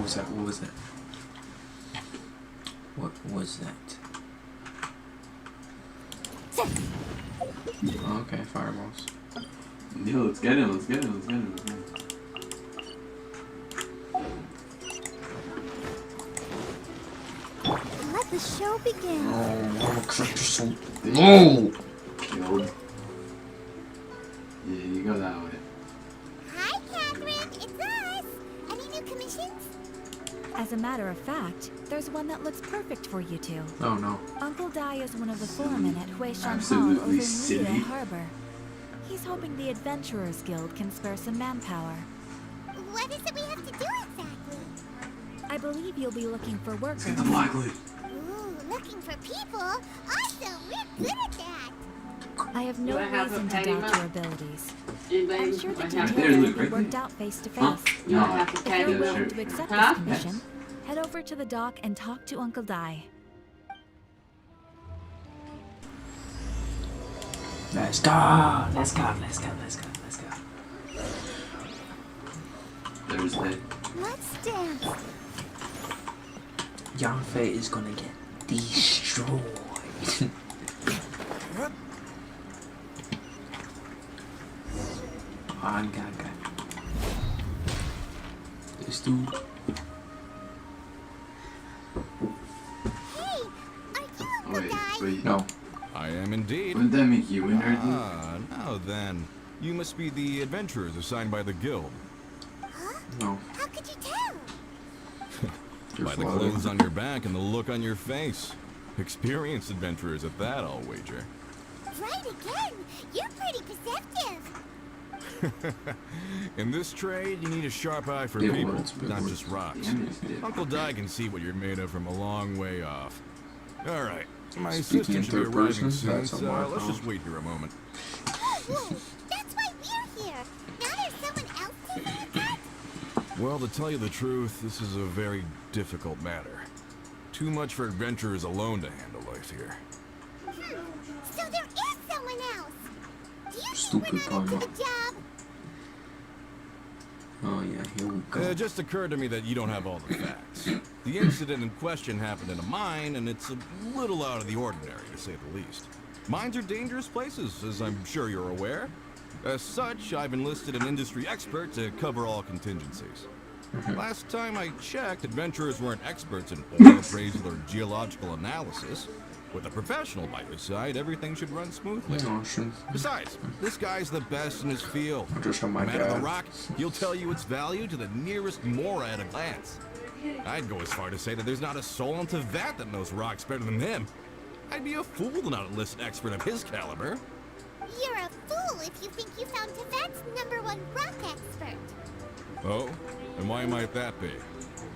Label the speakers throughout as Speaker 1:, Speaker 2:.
Speaker 1: was that? What was that? What was that? Okay, fireballs.
Speaker 2: Yo, let's get him, let's get him, let's get him, let's get him.
Speaker 3: Let the show begin.
Speaker 1: Oh, character's so low.
Speaker 2: Killed. Yeah, you go that way.
Speaker 3: Hi, Catherine. It's us. Any new commissions?
Speaker 4: As a matter of fact, there's one that looks perfect for you two.
Speaker 1: Oh no.
Speaker 4: Uncle Dai is one of the foremen at Huishan Hall
Speaker 2: Absolutely
Speaker 4: over in
Speaker 2: silly.
Speaker 4: Liyue Harbor. He's hoping the Adventurers Guild can spare some manpower.
Speaker 3: What is it we have to do exactly?
Speaker 4: I believe you'll be looking for workers.
Speaker 2: Get the black lid.
Speaker 3: Ooh, looking for people? Awesome. We're good at that.
Speaker 4: I have no
Speaker 5: Do I have
Speaker 4: reason
Speaker 5: a
Speaker 4: to
Speaker 5: petty
Speaker 4: doubt
Speaker 5: map?
Speaker 4: your abilities.
Speaker 5: Anybody?
Speaker 4: I'm sure the
Speaker 5: I have
Speaker 4: details
Speaker 2: There's
Speaker 4: will
Speaker 2: Luke,
Speaker 4: be
Speaker 2: right
Speaker 4: worked
Speaker 2: there.
Speaker 4: out face to
Speaker 2: Huh?
Speaker 4: face.
Speaker 5: You
Speaker 2: No.
Speaker 5: don't have to
Speaker 4: If
Speaker 5: carry
Speaker 4: you're
Speaker 2: Yeah,
Speaker 5: them.
Speaker 4: willing
Speaker 2: sure.
Speaker 4: to accept
Speaker 5: Huh?
Speaker 4: this commission, head over to the dock and talk to Uncle Dai.
Speaker 1: Let's go. Let's go. Let's go. Let's go. Let's go.
Speaker 2: There's the.
Speaker 3: Let's dance.
Speaker 1: Yang Fei is gonna get destroyed. On Gaga. This dude.
Speaker 3: Hey, are you Uncle
Speaker 2: Wait,
Speaker 3: Dai?
Speaker 2: wait.
Speaker 1: No.
Speaker 6: I am indeed.
Speaker 2: Wouldn't that make you in her?
Speaker 6: Ah, now then. You must be the adventurers assigned by the guild.
Speaker 3: Huh?
Speaker 1: No.
Speaker 3: How could you tell?
Speaker 1: You're
Speaker 6: By the
Speaker 1: floating.
Speaker 6: clothes on your back and the look on your face. Experienced adventurers at that, I'll wager.
Speaker 3: Right again. You're pretty perceptive.
Speaker 6: In this trade, you need a sharp eye for
Speaker 1: Big
Speaker 6: people,
Speaker 1: words, big
Speaker 6: not
Speaker 1: words.
Speaker 6: just rocks.
Speaker 2: Damn it, dude.
Speaker 6: Uncle Dai can see what you're made of from a long way off. All right, my
Speaker 1: Speaking in
Speaker 6: assistant should be
Speaker 1: third
Speaker 6: arriving
Speaker 1: person,
Speaker 6: soon,
Speaker 1: that's a
Speaker 6: so
Speaker 1: lot,
Speaker 6: let's
Speaker 1: huh?
Speaker 6: just wait here a moment.
Speaker 3: Whoa, that's why we're here. Now there's someone else to learn that?
Speaker 6: Well, to tell you the truth, this is a very difficult matter. Too much for adventurers alone to handle life here.
Speaker 3: So there is someone else. Do you
Speaker 1: Stupid
Speaker 3: think we're not up to
Speaker 1: Palma.
Speaker 3: the job?
Speaker 1: Oh yeah, here we go.
Speaker 6: It just occurred to me that you don't have all the facts. The incident in question happened in a mine, and it's a little out of the ordinary, to say the least. Mines are dangerous places, as I'm sure you're aware. As such, I've enlisted an industry expert to cover all contingencies. Last time I checked, adventurers weren't experts in oil appraisal or geological analysis. With a professional by your side, everything should run smoothly.
Speaker 1: Awesome.
Speaker 6: Besides, this guy's the best in his field.
Speaker 1: Just on my
Speaker 6: Man of the
Speaker 1: dad.
Speaker 6: rock, he'll tell you its value to the nearest mora at a glance. I'd go as far to say that there's not a soul on Tevat that knows rocks better than him. I'd be a fool to not enlist an expert of his caliber.
Speaker 3: You're a fool if you think you found Tevat's #1 rock expert.
Speaker 6: Oh? And why might that be?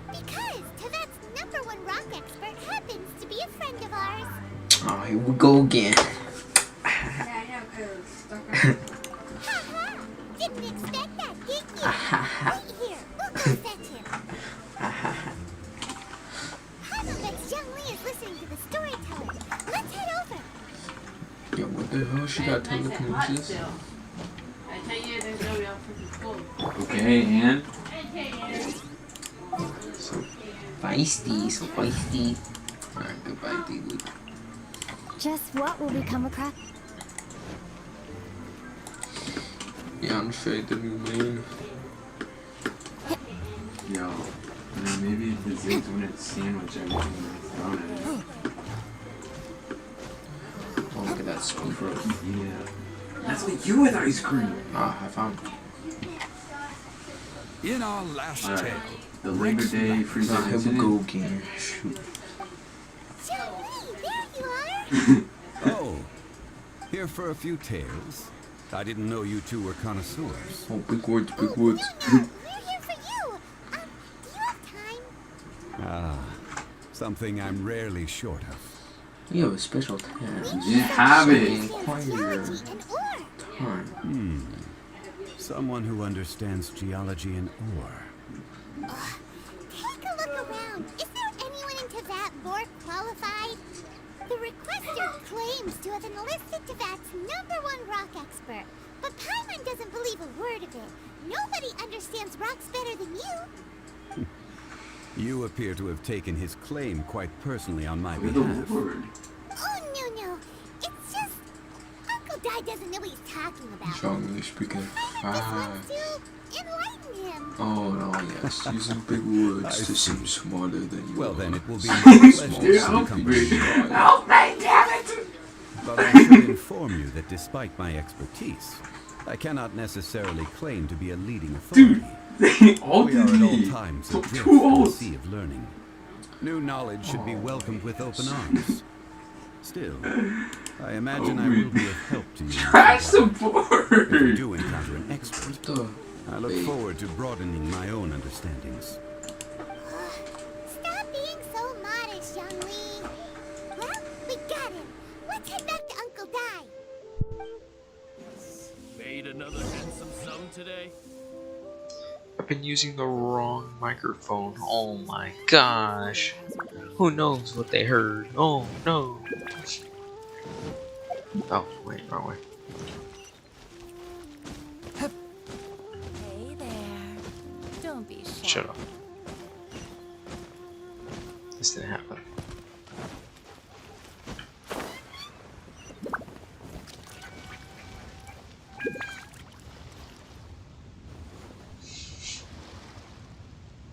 Speaker 3: Because Tevat's #1 rock expert happens to be a friend of ours.
Speaker 1: Oh, here we go again.
Speaker 5: Yeah, I know, cause
Speaker 3: Haha! Didn't expect that, did you? Wait here. We'll go fetch him. Hazelbeck's Young Lee is listening to the storyteller. Let's head over.
Speaker 1: Yo, what the hell? She got telekinesis.
Speaker 5: I tell you, there's no real freaking cool.
Speaker 2: Okay, and
Speaker 1: So feisty, so feisty. Alright, goodbye, D-Luke.
Speaker 3: Just what will become a crack?
Speaker 1: Yang Fei, the new main.
Speaker 2: yo, and then maybe the Ziggs wouldn't sandwich everything that's thrown at it.
Speaker 1: Oh, look at that spoon for
Speaker 2: Yeah. That's what you with ice cream.
Speaker 1: Ah, I found it.
Speaker 7: In our last
Speaker 2: Alright.
Speaker 7: tale,
Speaker 2: The Labor Day freezer
Speaker 1: Ah, here we
Speaker 2: incident.
Speaker 1: go again. Shoot.
Speaker 3: Young Lee, there you are.
Speaker 7: oh, here for a few tales. I didn't know you two were connoisseurs.
Speaker 1: Oh, big words, big
Speaker 3: Oh,
Speaker 1: words.
Speaker 3: no, no, we're here for you. Do you have time?
Speaker 7: Ah, something I'm rarely short of.
Speaker 1: You have a special task.
Speaker 2: You have it.
Speaker 1: Inquire
Speaker 3: Geology and ore.
Speaker 1: time.
Speaker 7: Someone who understands geology and ore.
Speaker 3: Take a look around. Is there anyone in Tevat more qualified? The requester claims to have enlisted Tevat's #1 rock expert, but Paimon doesn't believe a word of it. Nobody understands rocks better than you.
Speaker 7: You appear to have taken his claim quite personally on my
Speaker 2: Good
Speaker 7: behalf.
Speaker 2: lord.
Speaker 3: Oh, no. It's just... Uncle Dai doesn't know what he's talking about.
Speaker 1: Zhong-Li speaking
Speaker 3: Simon just
Speaker 1: fast.
Speaker 3: wants to enlighten him.
Speaker 1: Oh no, yes, using big words to seem smarter than you
Speaker 7: Well,
Speaker 1: are.
Speaker 7: then it will be my pleasure to
Speaker 2: Help
Speaker 7: accompany
Speaker 2: me.
Speaker 7: you.
Speaker 2: Help me, damn it!
Speaker 7: But I should inform you that despite my expertise, I cannot necessarily claim to be a leading authority.
Speaker 2: They
Speaker 7: We
Speaker 2: ulted
Speaker 7: are at all
Speaker 2: me.
Speaker 7: times
Speaker 2: Took
Speaker 7: adrift
Speaker 2: 2
Speaker 7: in the
Speaker 2: ults.
Speaker 7: sea of learning. New knowledge should be welcomed with open arms. Still, I imagine I will be of help to you.
Speaker 2: Trash
Speaker 7: If you
Speaker 2: support.
Speaker 7: do encounter an expert,
Speaker 1: What the?
Speaker 7: I look
Speaker 1: Wait.
Speaker 7: forward to broadening my own understandings.
Speaker 3: Stop being so modest, young Lee. Well, we got him. Let's head back to Uncle Dai.
Speaker 8: Made another handsome sum today?
Speaker 1: I've been using the wrong microphone. Oh my gosh. Who knows what they heard? Oh no. Oh, wait, wrong way.
Speaker 4: Hey there. Don't be shy.
Speaker 1: Shut up. This didn't happen.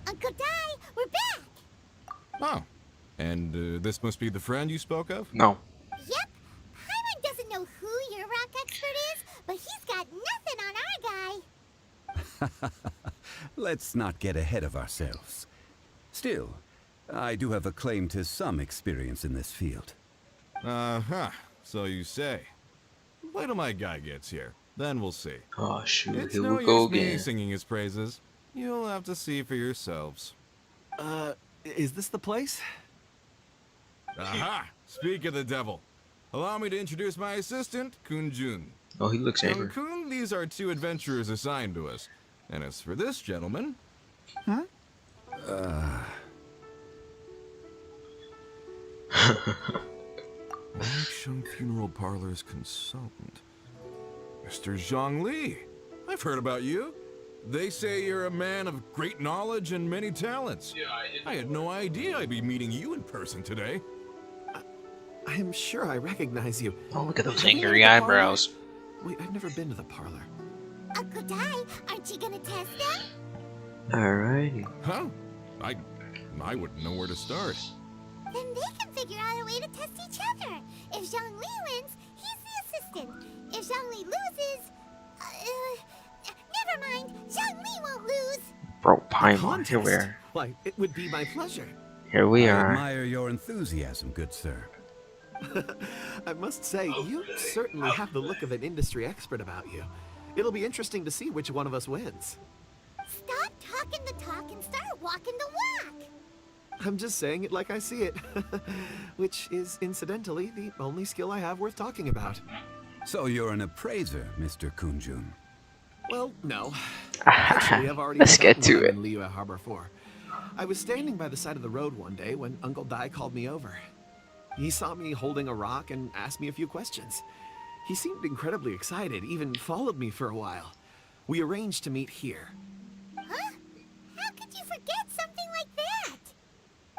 Speaker 3: Uncle Dai, we're back.
Speaker 6: Oh, and this must be the friend you spoke of?
Speaker 1: No.
Speaker 3: Yep. Hyman doesn't know who your rock expert is, but he's got nothing on our guy.
Speaker 7: Let's not get ahead of ourselves. Still, I do have a claim to some experience in this field.
Speaker 6: Uh-huh, so you say. Wait till my guy gets here, then we'll see.
Speaker 1: Oh shoot,
Speaker 6: It's
Speaker 1: here
Speaker 6: no
Speaker 1: we go
Speaker 6: use me
Speaker 1: again.
Speaker 6: singing his praises. You'll have to see for yourselves.
Speaker 8: Is this the place?
Speaker 6: Aha! Speak of the devil. Allow me to introduce my assistant, Kun-jun.
Speaker 1: Oh, he looks
Speaker 6: Young
Speaker 1: angry.
Speaker 6: Kun, these are 2 adventurers assigned to us. And as for this gentleman... Sheng Funeral Parlor's consultant. Mr. Zhong-Li. I've heard about you. They say you're a man of great knowledge and many talents. I had no idea I'd be meeting you in person today.
Speaker 8: I'm sure I recognize you.
Speaker 1: Oh, look at those
Speaker 8: Have you
Speaker 1: angry
Speaker 8: been to the parlor?
Speaker 1: eyebrows.
Speaker 8: Wait, I've never been to the parlor.
Speaker 3: Uncle Dai, aren't you gonna test them?
Speaker 1: Alrighty.
Speaker 6: Huh? I wouldn't know where to start.
Speaker 3: Then they can figure out a way to test each other. If Zhong-Li wins, he's the assistant. If Zhong-Li loses... never mind. Zhong-Li won't lose.
Speaker 1: Bro, Paimon,
Speaker 8: Contest?
Speaker 1: here we are.
Speaker 8: Why, it would be my pleasure.
Speaker 1: Here we
Speaker 7: I
Speaker 1: are.
Speaker 7: admire your enthusiasm, good sir.
Speaker 8: I must say, you certainly have the look of an industry expert about you. It'll be interesting to see which one of us wins.
Speaker 3: Stop talking the talk and start walking the walk.
Speaker 8: I'm just saying it like I see it. Which is, incidentally, the only skill I have worth talking about.
Speaker 7: So you're an appraiser, Mr. Kun-jun.
Speaker 8: Well, no. Actually, I've already
Speaker 1: Let's get
Speaker 8: forgotten
Speaker 1: to
Speaker 8: what
Speaker 1: it.
Speaker 8: I'm in Liyue Harbor for. I was standing by the side of the road one day when Uncle Dai called me over. He saw me holding a rock and asked me a few questions. He seemed incredibly excited, even followed me for a while. We arranged to meet here.
Speaker 3: Huh? How could you forget something like that?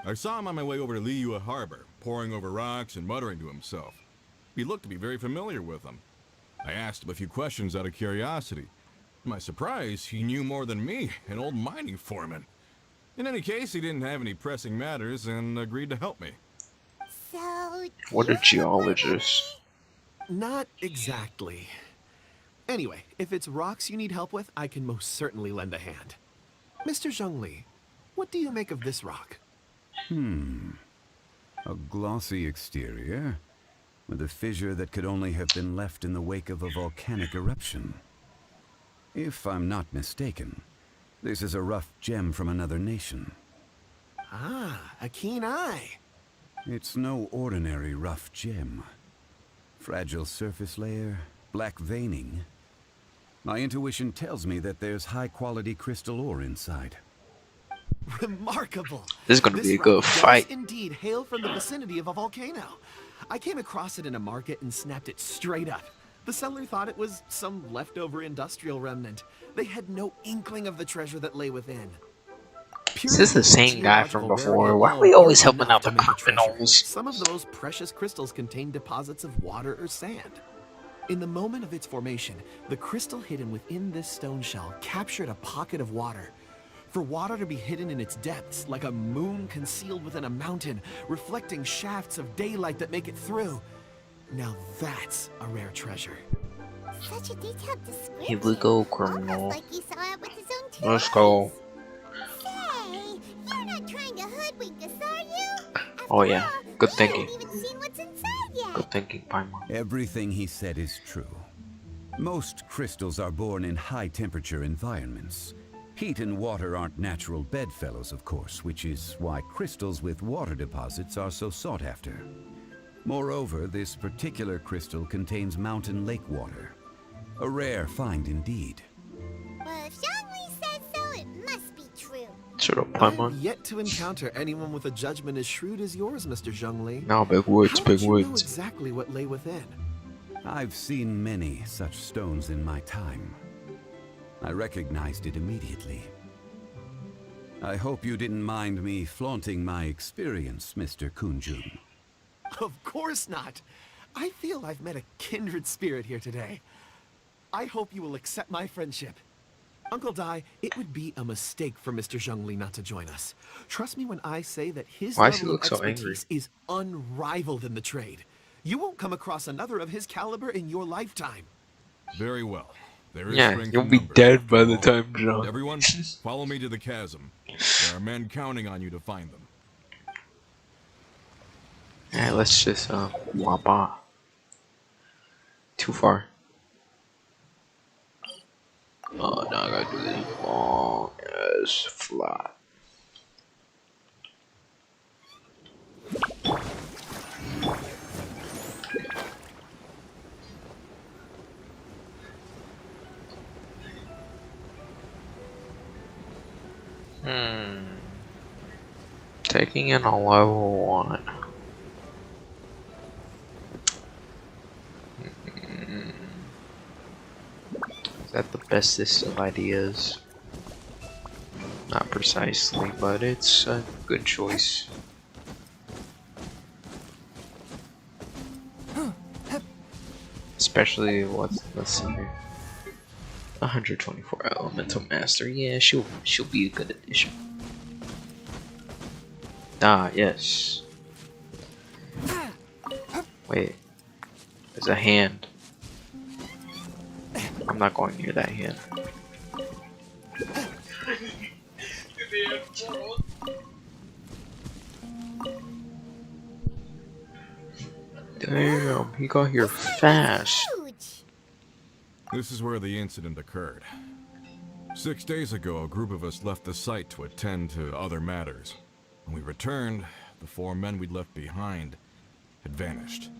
Speaker 6: I saw him on my way over to Liyue Harbor, poring over rocks and muttering to himself. He looked to be very familiar with them. I asked him a few questions out of curiosity. To my surprise, he knew more than me, an old mining foreman. In any case, he didn't have any pressing matters and agreed to help me.
Speaker 3: So...
Speaker 1: What a
Speaker 3: you're the
Speaker 1: geologist.
Speaker 8: Not exactly. Anyway, if it's rocks you need help with, I can most certainly lend a hand. Mr. Zhong-Li, what do you make of this rock?
Speaker 7: A glossy exterior, with a fissure that could only have been left in the wake of a volcanic eruption. If I'm not mistaken, this is a rough gem from another nation.
Speaker 8: Ah, a keen eye.
Speaker 7: It's no ordinary rough gem. Fragile surface layer, black veining. My intuition tells me that there's high-quality crystal ore inside.
Speaker 8: Remarkable.
Speaker 1: This is gonna be a
Speaker 8: rock
Speaker 1: good
Speaker 8: does
Speaker 1: fight.
Speaker 8: indeed hail from the vicinity of a volcano. I came across it in a market and snapped it straight up. The seller thought it was some leftover industrial remnant. They had no inkling of the treasure that lay within.
Speaker 1: Is this the
Speaker 8: Purely
Speaker 1: same guy from
Speaker 8: geological rarity
Speaker 1: before? Why are
Speaker 8: alone
Speaker 1: we always
Speaker 8: isn't
Speaker 1: helping
Speaker 8: enough
Speaker 1: out the
Speaker 8: to make a treasure.
Speaker 1: criminals?
Speaker 8: Some of the most precious crystals contain deposits of water or sand. In the moment of its formation, the crystal hidden within this stone shell captured a pocket of water. For water to be hidden in its depths, like a moon concealed within a mountain, reflecting shafts of daylight that make it through. Now that's a rare treasure.
Speaker 3: Such a detailed description.
Speaker 1: Here we go,
Speaker 3: Almost
Speaker 1: criminal.
Speaker 3: like he saw it with his own 2
Speaker 1: Let's go.
Speaker 3: eyes. Say, you're not trying to hoodwink us, are you? After
Speaker 1: Oh yeah,
Speaker 3: all,
Speaker 1: good
Speaker 3: we
Speaker 1: thinking.
Speaker 3: haven't even seen what's inside yet.
Speaker 1: Good thinking, Paimon.
Speaker 7: Everything he said is true. Most crystals are born in high-temperature environments. Heat and water aren't natural bedfellows, of course, which is why crystals with water deposits are so sought after. Moreover, this particular crystal contains mountain lake water. A rare find indeed.
Speaker 3: Well, if Zhongli says so, it must be true.
Speaker 1: Shut up,
Speaker 8: I've
Speaker 1: Paimon.
Speaker 8: yet to encounter anyone with a judgment as shrewd as yours, Mr. Zhongli.
Speaker 1: No, big woods,
Speaker 8: How
Speaker 1: big
Speaker 8: did you know
Speaker 1: woods.
Speaker 8: exactly what lay within?
Speaker 7: I've seen many such stones in my time. I recognized it immediately. I hope you didn't mind me flaunting my experience, Mr. Kunjun.
Speaker 8: Of course not. I feel I've met a kindred spirit here today. I hope you will accept my friendship. Uncle Dai, it would be a mistake for Mr. Zhongli not to join us. Trust me when I say that his
Speaker 1: Why does he
Speaker 8: level of
Speaker 1: look so angry?
Speaker 8: expertise is unrivaled in the trade. You won't come across another of his caliber in your lifetime.
Speaker 6: Very well. There is
Speaker 1: Yeah,
Speaker 6: strength
Speaker 1: you'll
Speaker 6: in
Speaker 1: be
Speaker 6: numbers,
Speaker 1: dead
Speaker 6: after
Speaker 1: by the
Speaker 6: all.
Speaker 1: time, John.
Speaker 6: Everyone, follow me to the chasm. There are men counting on you to find them.
Speaker 1: Alright, let's just wapa. Too far. Oh, now I gotta do this long ass fly. Taking in a level 1. Is that the bestest of ideas? Not precisely, but it's a good choice. Especially let's see here. 124 elemental master. Yeah, she'll be a good addition. Ah, yes. Wait. There's a hand. I'm not going near that hand. Damn, he got here fast.
Speaker 3: Huge.
Speaker 6: This is where the incident occurred. 6 days ago, a group of us left the site to attend to other matters. When we returned, the 4 men we'd left behind had vanished.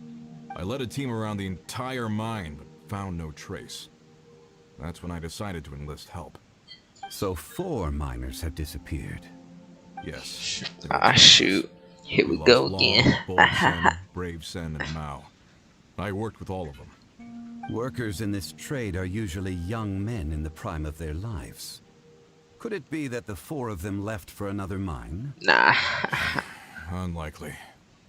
Speaker 6: I led a team around the entire mine, but found no trace. That's when I decided to enlist help.
Speaker 7: So 4 miners have disappeared.
Speaker 6: Yes.
Speaker 1: Ah, shoot. Here we
Speaker 6: lost
Speaker 1: go
Speaker 6: Long,
Speaker 1: again.
Speaker 6: Bolsen, Bravesen, and Mao. I worked with all of them.
Speaker 7: Workers in this trade are usually young men in the prime of their lives. Could it be that the 4 of them left for another mine?
Speaker 1: Nah.
Speaker 6: Unlikely.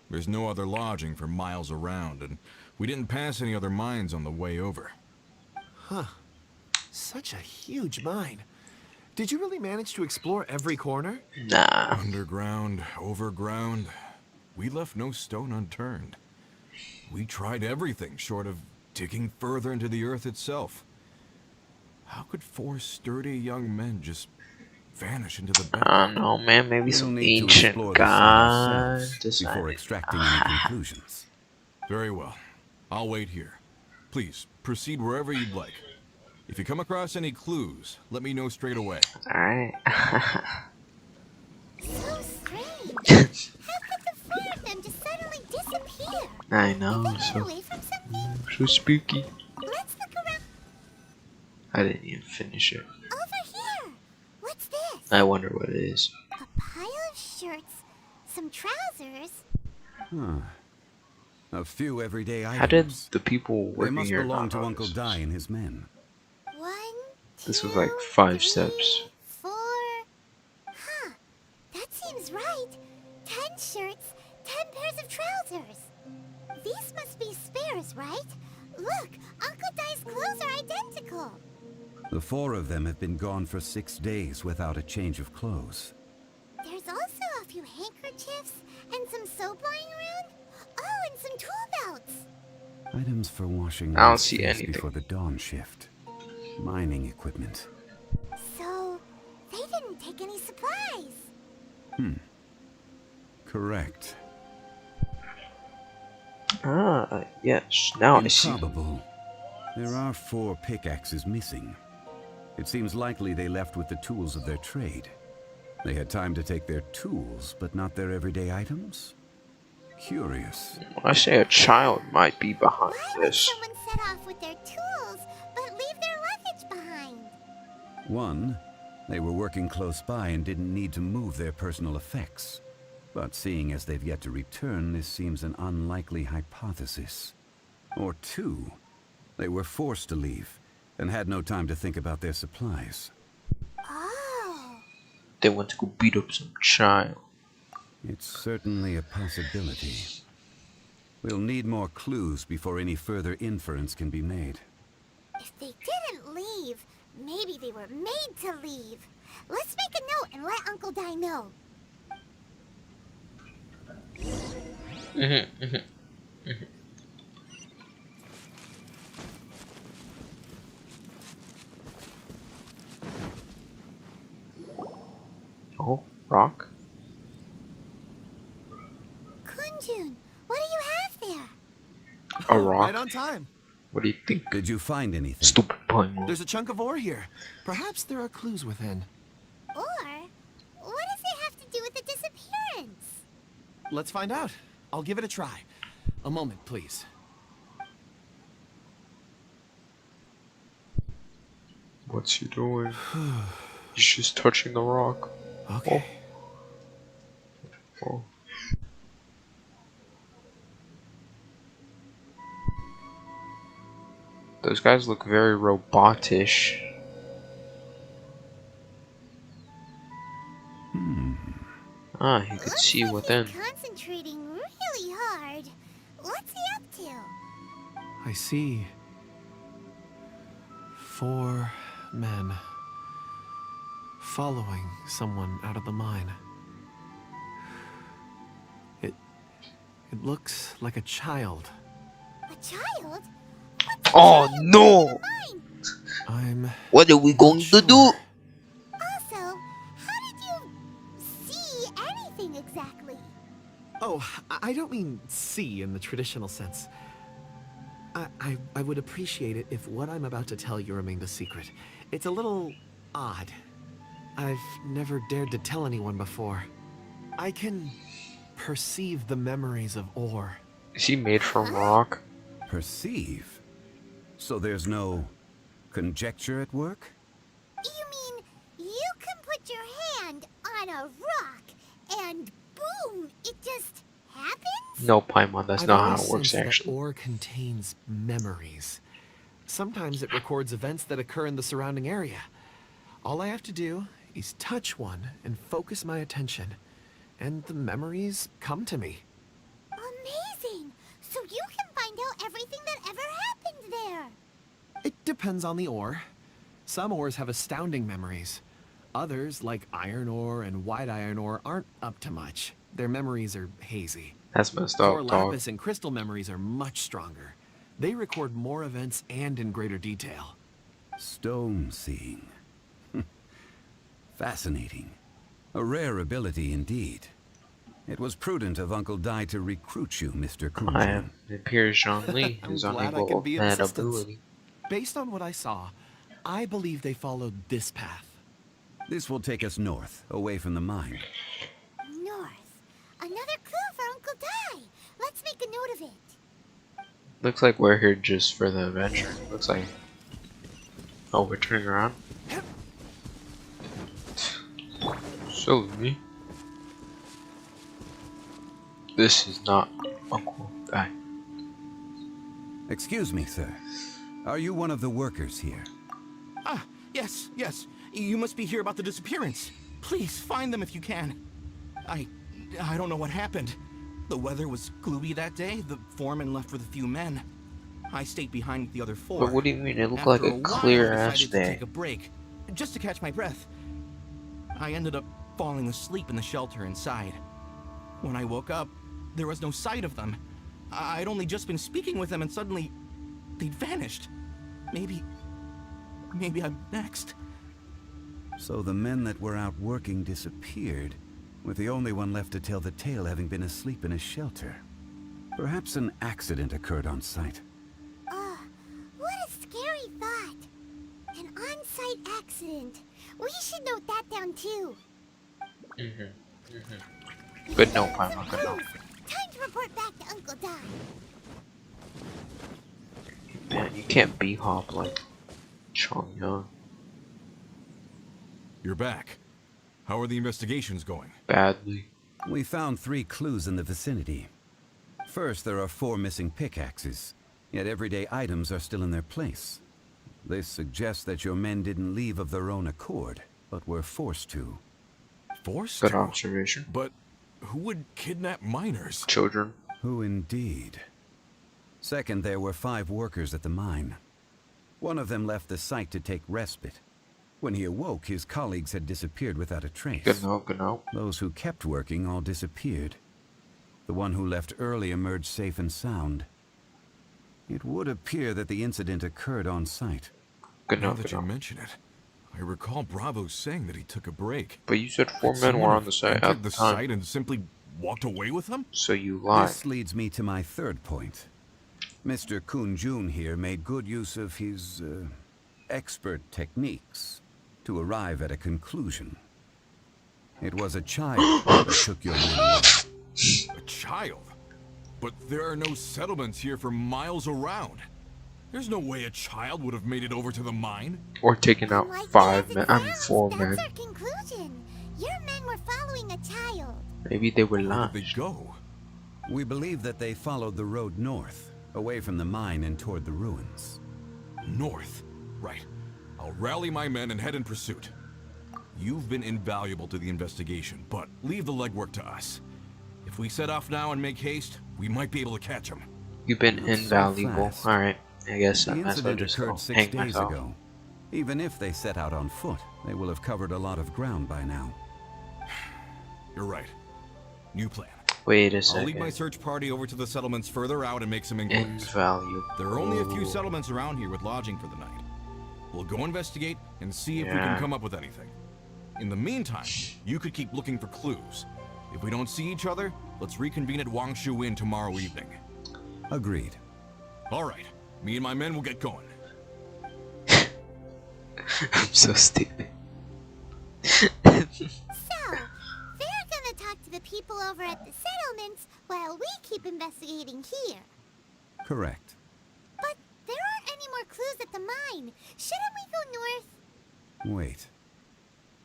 Speaker 6: There's no other lodging for miles around, and we didn't pass any other mines on the way over.
Speaker 8: Huh. Such a huge mine. Did you really manage to explore every corner?
Speaker 1: Nah.
Speaker 6: Underground, overground, we left no stone unturned. We tried everything short of digging further into the earth itself. How could 4 sturdy young men just vanish into the
Speaker 1: I
Speaker 6: bedrock?
Speaker 1: don't know, man. Maybe
Speaker 7: We'll
Speaker 1: some
Speaker 7: need to
Speaker 1: ancient
Speaker 7: explore the
Speaker 1: god
Speaker 7: site ourselves before
Speaker 1: decided.
Speaker 7: extracting any conclusions.
Speaker 6: Very well. I'll wait here. Please, proceed wherever you'd like. If you come across any clues, let me know straight away.
Speaker 1: Alright.
Speaker 3: So strange. How could the 4 of them just suddenly disappear?
Speaker 1: I
Speaker 3: Did
Speaker 1: know,
Speaker 3: they get
Speaker 1: so
Speaker 3: away from something?
Speaker 1: spooky.
Speaker 3: Let's look around.
Speaker 1: I didn't even finish it.
Speaker 3: Over here. What's this?
Speaker 1: I wonder what it is.
Speaker 3: A pile of shirts, some trousers.
Speaker 7: Huh. A few everyday items.
Speaker 1: How did the people
Speaker 7: They
Speaker 1: working
Speaker 7: must
Speaker 1: here
Speaker 7: belong
Speaker 1: not
Speaker 7: to Uncle
Speaker 1: notice?
Speaker 7: Dai and his men.
Speaker 3: 1,
Speaker 1: This
Speaker 3: 2,
Speaker 1: was like 5
Speaker 3: 3,
Speaker 1: steps.
Speaker 3: 4. Huh. Look, Uncle Dai's clothes are identical.
Speaker 7: The 4 of them have been gone for 6 days without a change of clothes.
Speaker 3: There's also a few handkerchiefs and some soap lying around. Oh, and some tool belts.
Speaker 7: Items for washing
Speaker 1: I don't
Speaker 7: one's
Speaker 1: see
Speaker 7: face
Speaker 1: anything.
Speaker 7: before the dawn shift. Mining equipment.
Speaker 3: So, they didn't take any supplies.
Speaker 7: Correct.
Speaker 1: Ah, yes. Now I see.
Speaker 7: Improbable. There are 4 pickaxes missing. It seems likely they left with the tools of their trade. They had time to take their tools, but not their everyday items? Curious.
Speaker 1: I say a child might be behind
Speaker 3: Why would
Speaker 1: this.
Speaker 3: someone set off with their tools, but leave their luggage behind?
Speaker 7: 1, they were working close by and didn't need to move their personal effects. But seeing as they've yet to return, this seems an unlikely hypothesis. Or 2, they were forced to leave and had no time to think about their supplies.
Speaker 3: Oh.
Speaker 1: They went to go beat up some child.
Speaker 7: It's certainly a possibility. We'll need more clues before any further inference can be made.
Speaker 3: If they didn't leave, maybe they were made to leave. Let's make a note and let Uncle Dai know.
Speaker 1: Oh, rock?
Speaker 3: Kunjun, what do you have there?
Speaker 1: A rock?
Speaker 8: Right on time.
Speaker 1: What do you think?
Speaker 7: Did you find anything?
Speaker 1: Stupid pun.
Speaker 8: There's a chunk of ore here. Perhaps there are clues within.
Speaker 3: Or, what does it have to do with the disappearance?
Speaker 8: Let's find out. I'll give it a try. A moment, please.
Speaker 1: What's he doing? He's just touching the rock.
Speaker 8: Okay.
Speaker 1: Oh. Those guys look very robotish. Ah, you could
Speaker 3: Looks
Speaker 1: see
Speaker 3: like
Speaker 1: within.
Speaker 3: he's concentrating really hard. What's he up to?
Speaker 8: I see 4 men following someone out of the mine. It looks like a child.
Speaker 3: A child?
Speaker 1: Oh no!
Speaker 3: Mine.
Speaker 8: I'm
Speaker 1: What are we going to do?
Speaker 3: Also, how did you see anything exactly?
Speaker 8: Oh, I don't mean see in the traditional sense. I would appreciate it if what I'm about to tell you remained a secret. It's a little odd. I've never dared to tell anyone before. I can perceive the memories of ore.
Speaker 1: Is he made from rock?
Speaker 7: Perceive? So there's no conjecture at work?
Speaker 3: You mean you can put your hand on a rock and boom, it just happens?
Speaker 1: No, Paimon, that's
Speaker 8: I've
Speaker 1: not how
Speaker 8: always
Speaker 1: it works
Speaker 8: sensed that
Speaker 1: actually.
Speaker 8: ore contains memories. Sometimes it records events that occur in the surrounding area. All I have to do is touch one and focus my attention, and the memories come to me.
Speaker 3: Amazing! So you can find out everything that ever happened there.
Speaker 8: It depends on the ore. Some ores have astounding memories. Others, like iron ore and white iron ore, aren't up to much. Their memories are hazy.
Speaker 1: That's messed
Speaker 8: Core
Speaker 1: up, dog.
Speaker 8: lapis and crystal memories are much stronger. They record more events and in greater detail.
Speaker 7: Stone seeing. Fascinating. A rare ability indeed. It was prudent of Uncle Dai to recruit you, Mr.
Speaker 1: I
Speaker 7: Kunjun.
Speaker 1: am. It appears Zhong Li
Speaker 8: I'm
Speaker 1: is
Speaker 8: glad I
Speaker 1: unable
Speaker 8: can
Speaker 1: of
Speaker 8: be of
Speaker 1: that
Speaker 8: assistance.
Speaker 1: ability.
Speaker 8: Based on what I saw, I believe they followed this path.
Speaker 7: This will take us north, away from the mine.
Speaker 3: North. Another clue for Uncle Dai. Let's make a note of it.
Speaker 1: Looks like we're here just for the adventure. Looks like. Oh, we're turning around? So me. This is not Uncle Dai.
Speaker 7: Excuse me, sir. Are you one of the workers here?
Speaker 9: Ah, yes. You must be here about the disappearance. Please, find them if you can. I don't know what happened. The weather was gloomy that day. The foreman left with a few men. I stayed behind with the other four.
Speaker 1: But what do you mean? It looked
Speaker 9: After
Speaker 1: like
Speaker 9: a
Speaker 1: a
Speaker 9: while,
Speaker 1: clear
Speaker 9: I
Speaker 1: ass
Speaker 9: decided to
Speaker 1: day.
Speaker 9: take a break, just to catch my breath. I ended up falling asleep in the shelter inside. When I woke up, there was no sight of them. I'd only just been speaking with them and suddenly they'd vanished. Maybe I'm next.
Speaker 7: So the men that were out working disappeared, with the only one left to tell the tale having been asleep in a shelter. Perhaps an accident occurred on site.
Speaker 3: What a scary thought. An on-site accident. We should note that down too.
Speaker 1: Good note, Paimon, good note.
Speaker 3: Time to report back to Uncle Dai.
Speaker 1: Man, you can't b-hop like Chong-Yang.
Speaker 6: You're back. How are the investigations going?
Speaker 1: Badly.
Speaker 7: We found 3 clues in the vicinity. First, there are 4 missing pickaxes, yet everyday items are still in their place. This suggests that your men didn't leave of their own accord, but were forced to.
Speaker 6: Forced
Speaker 1: Good
Speaker 6: to?
Speaker 1: observation.
Speaker 6: But who would kidnap miners?
Speaker 1: Children.
Speaker 7: Who indeed? Second, there were 5 workers at the mine. One of them left the site to take respite. When he awoke, his colleagues had disappeared without a trace.
Speaker 1: Good note, good note.
Speaker 7: Those who kept working all disappeared. The one who left early emerged safe and sound. It would appear that the incident occurred on site.
Speaker 1: Good
Speaker 6: Now
Speaker 1: note,
Speaker 6: that
Speaker 1: good
Speaker 6: you
Speaker 1: note.
Speaker 6: mention it, I recall Bravo saying that he took a break.
Speaker 1: But you said 4
Speaker 6: Could
Speaker 1: men were
Speaker 6: someone
Speaker 1: on
Speaker 6: have
Speaker 1: the site
Speaker 6: entered
Speaker 1: at the
Speaker 6: the
Speaker 1: time.
Speaker 6: site and simply walked away with them?
Speaker 1: So you lied.
Speaker 7: This leads me to my third point. Mr. Kun-jun here made good use of his expert techniques to arrive at a conclusion. It was a child that took your men away.
Speaker 6: A child? But there are no settlements here for miles around. There's no way a child would have made it over to the mine.
Speaker 1: Or taking out
Speaker 3: Unlikely
Speaker 1: 5
Speaker 3: as
Speaker 1: men.
Speaker 3: it
Speaker 1: I mean
Speaker 3: sounds,
Speaker 1: 4
Speaker 3: that's
Speaker 1: men.
Speaker 3: our conclusion. Your men were following a child.
Speaker 1: Maybe they were
Speaker 6: Where
Speaker 1: lying.
Speaker 6: did they go?
Speaker 7: We believe that they followed the road north, away from the mine and toward the ruins.
Speaker 6: North. Right. I'll rally my men and head in pursuit. You've been invaluable to the investigation, but leave the legwork to us. If we set off now and make haste, we might be able to catch them.
Speaker 1: You've been
Speaker 7: Not so
Speaker 1: invaluable.
Speaker 7: fast.
Speaker 1: Alright. I guess
Speaker 7: The
Speaker 1: I might as well
Speaker 7: incident
Speaker 1: just
Speaker 7: occurred 6
Speaker 1: hang
Speaker 7: days
Speaker 1: myself.
Speaker 7: ago. Even if they set out on foot, they will have covered a lot of ground by now.
Speaker 6: You're right. New plan.
Speaker 1: Wait a
Speaker 6: I'll lead my
Speaker 1: second.
Speaker 6: search party over to the settlements further out and make some inquiries.
Speaker 1: Invaluable.
Speaker 6: There are only a few settlements around here with lodging for the night. We'll go investigate and see if we can come up with anything. In the meantime, you could keep looking for clues. If we don't see each other, let's reconvene at Wangshu Inn tomorrow evening.
Speaker 7: Agreed.
Speaker 6: All right. Me and my men will get going.
Speaker 1: I'm so stupid.
Speaker 3: So, they're gonna talk to the people over at the settlements while we keep investigating here.
Speaker 7: Correct.
Speaker 3: But there aren't any more clues at the mine. Shouldn't we go north?
Speaker 7: Wait.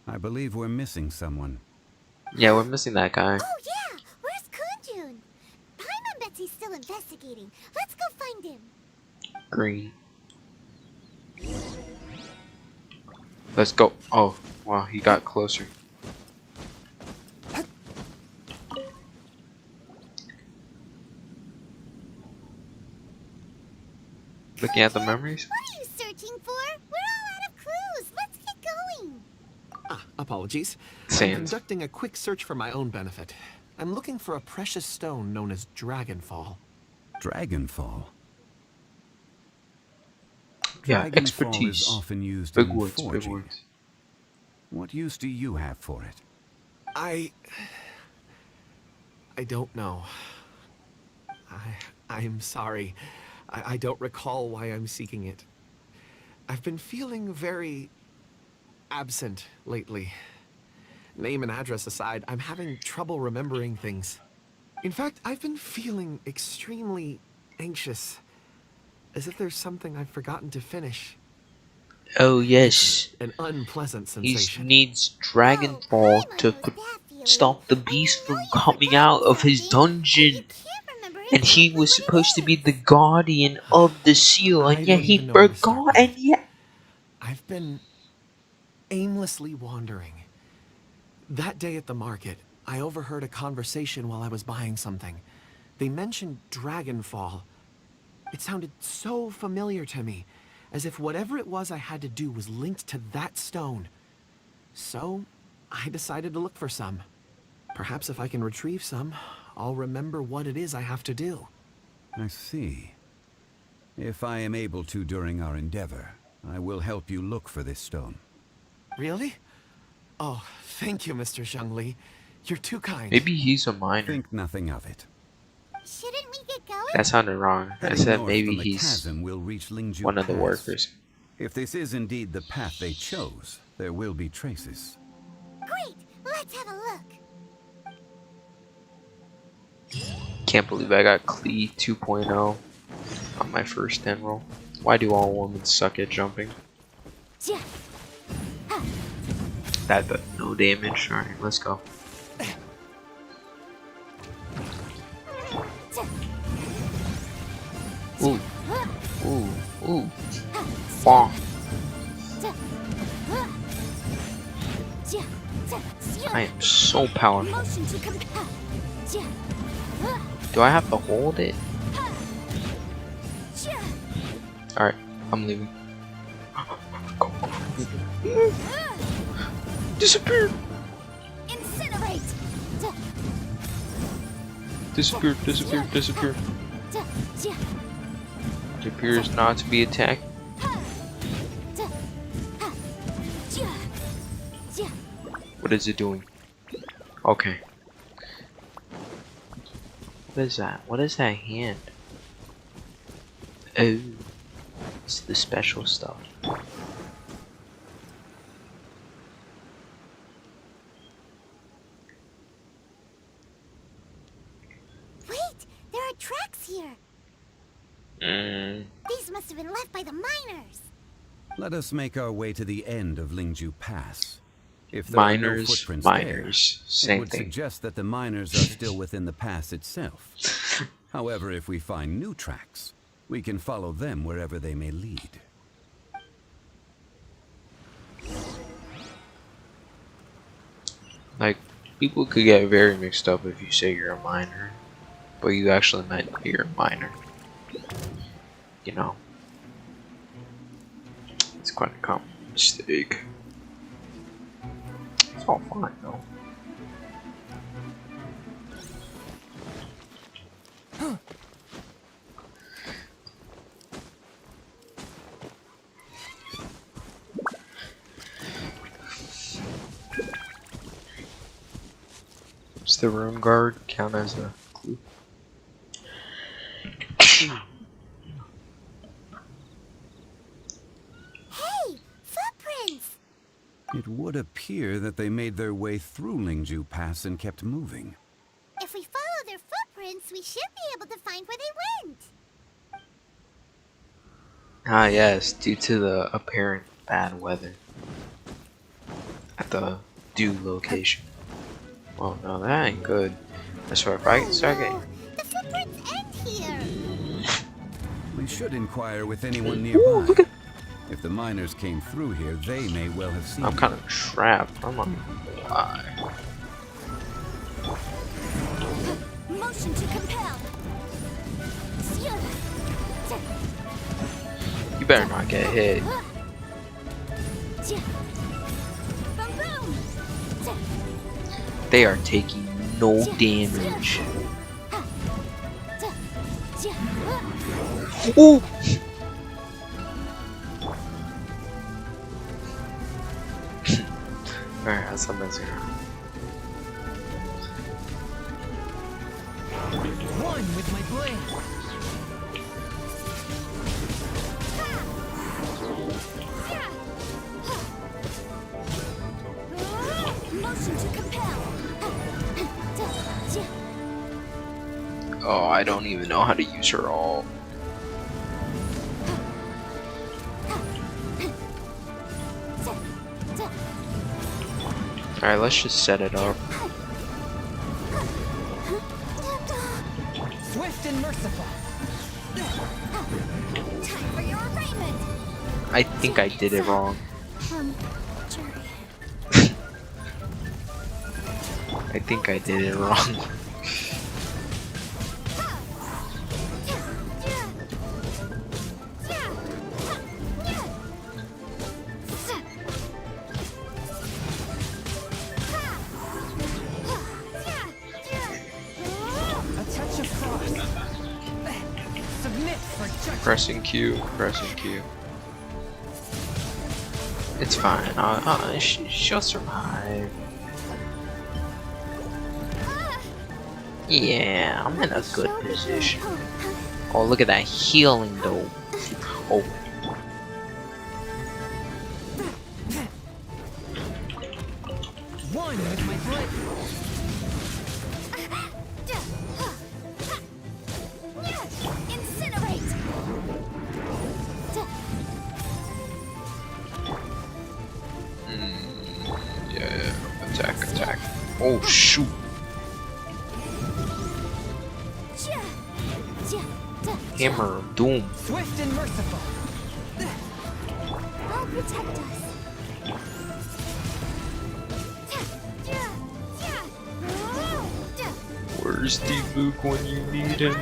Speaker 7: I believe we're missing someone.
Speaker 1: Yeah, we're missing that guy.
Speaker 3: Oh yeah, where's Kunjun? Paimon bets he's still investigating. Let's go find him.
Speaker 1: Green. Let's go. Oh, wow, he got closer. Looking at the memories?
Speaker 3: What are you searching for? We're all out of clues. Let's get going.
Speaker 8: Apologies. I'm
Speaker 1: Sans.
Speaker 8: conducting a quick search for my own benefit. I'm looking for a precious stone known as Dragonfall.
Speaker 7: Dragonfall.
Speaker 1: Yeah,
Speaker 7: Dragonfall
Speaker 1: expertise.
Speaker 7: is often used
Speaker 1: Big
Speaker 7: in
Speaker 1: words, big
Speaker 7: forging.
Speaker 1: words.
Speaker 7: What use do you have for it?
Speaker 8: I don't know. I'm sorry. I don't recall why I'm seeking it. I've been feeling very absent lately. Name and address aside, I'm having trouble remembering things. In fact, I've been feeling extremely anxious, as if there's something I've forgotten to finish.
Speaker 1: Oh, yes.
Speaker 8: An unpleasant
Speaker 1: He
Speaker 8: sensation.
Speaker 1: needs Dragonfall to stop the beast from coming out of his dungeon. And he was supposed to be the guardian of the seal, and yet he forgot, and yet...
Speaker 8: I've been aimlessly wandering. That day at the market, I overheard a conversation while I was buying something. They mentioned Dragonfall. It sounded so familiar to me, as if whatever it was I had to do was linked to that stone. So, I decided to look for some. Perhaps if I can retrieve some, I'll remember what it is I have to do.
Speaker 7: I see. If I am able to during our endeavor, I will help you look for this stone.
Speaker 8: Really? Oh, thank you, Mr. Zhongli. You're too kind.
Speaker 1: Maybe he's a miner.
Speaker 7: Think nothing of it.
Speaker 3: Shouldn't we get going?
Speaker 1: That sounded wrong. I
Speaker 7: Heading
Speaker 1: said
Speaker 7: north
Speaker 1: maybe
Speaker 7: from the
Speaker 1: he's
Speaker 7: chasm will reach Lingju
Speaker 1: one of the
Speaker 7: Pass.
Speaker 1: workers.
Speaker 7: If this is indeed the path they chose, there will be traces.
Speaker 3: Great! Let's have a look.
Speaker 1: Can't believe I got Klee 2.0 on my first 10 roll. Why do all women suck at jumping?
Speaker 3: Ja.
Speaker 1: That does no damage. Alright, let's go. Ooh. Ooh. Ooh. Bonk. I am so powerful.
Speaker 3: Motion to compel. Ja.
Speaker 1: Do I have to hold it?
Speaker 3: Ja.
Speaker 1: Alright, I'm leaving. Disappear!
Speaker 3: Incinerate. Ja.
Speaker 1: Disappear, disappear, disappear.
Speaker 3: Ja. Ja.
Speaker 1: It appears not to be attacked.
Speaker 3: Ja. Ja. Ja.
Speaker 1: What is it doing? Okay. What is that? What is that hand? Oh, it's the special stuff.
Speaker 3: Wait, there are tracks here. These must have been left by the miners.
Speaker 7: Let us make our way to the end of Lingju Pass. If there are no
Speaker 1: Miners,
Speaker 7: footprints
Speaker 1: miners,
Speaker 7: there, it
Speaker 1: same
Speaker 7: would
Speaker 1: thing.
Speaker 7: suggest that the miners are still within the pass itself. However, if we find new tracks, we can follow them wherever they may lead.
Speaker 1: Like, people could get very mixed up if you say you're a miner, but you actually meant you're a miner. You know, it's quite a common mistake. It's all fine though. Does the room guard count as a clue?
Speaker 3: Hey, footprints.
Speaker 7: It would appear that they made their way through Lingju Pass and kept moving.
Speaker 3: If we follow their footprints, we should be able to find where they went.
Speaker 1: Ah yes, due to the apparent bad weather at the due location. Oh no, that ain't good. I swear if I can start getting...
Speaker 3: The footprints end here.
Speaker 7: We should inquire with anyone nearby. If the miners came through here, they may well have seen
Speaker 1: I'm kind of trapped. I'm not gonna lie.
Speaker 3: Motion to compel.
Speaker 1: You better not get hit. They are taking no damage. Ooh! Alright, that's not messing around.
Speaker 9: One with my blade.
Speaker 3: Motion to compel.
Speaker 1: Oh, I don't even know how to use her all. Alright, let's just set it up.
Speaker 9: Swift and merciful.
Speaker 3: Time for your arraignment.
Speaker 1: I think I did it wrong.
Speaker 3: Jury.
Speaker 1: I think I did it wrong. Pressing Q, pressing Q. It's fine. She'll survive. Yeah, I'm in a good position. Oh, look at that healing though. Oh.
Speaker 9: One with my foot.
Speaker 3: Incinerate!
Speaker 1: Yeah, attack, attack. Oh shoot. Hammer of Doom.
Speaker 9: Swift and merciful.
Speaker 3: I'll protect us.
Speaker 1: Where's Steve Luke when you need him?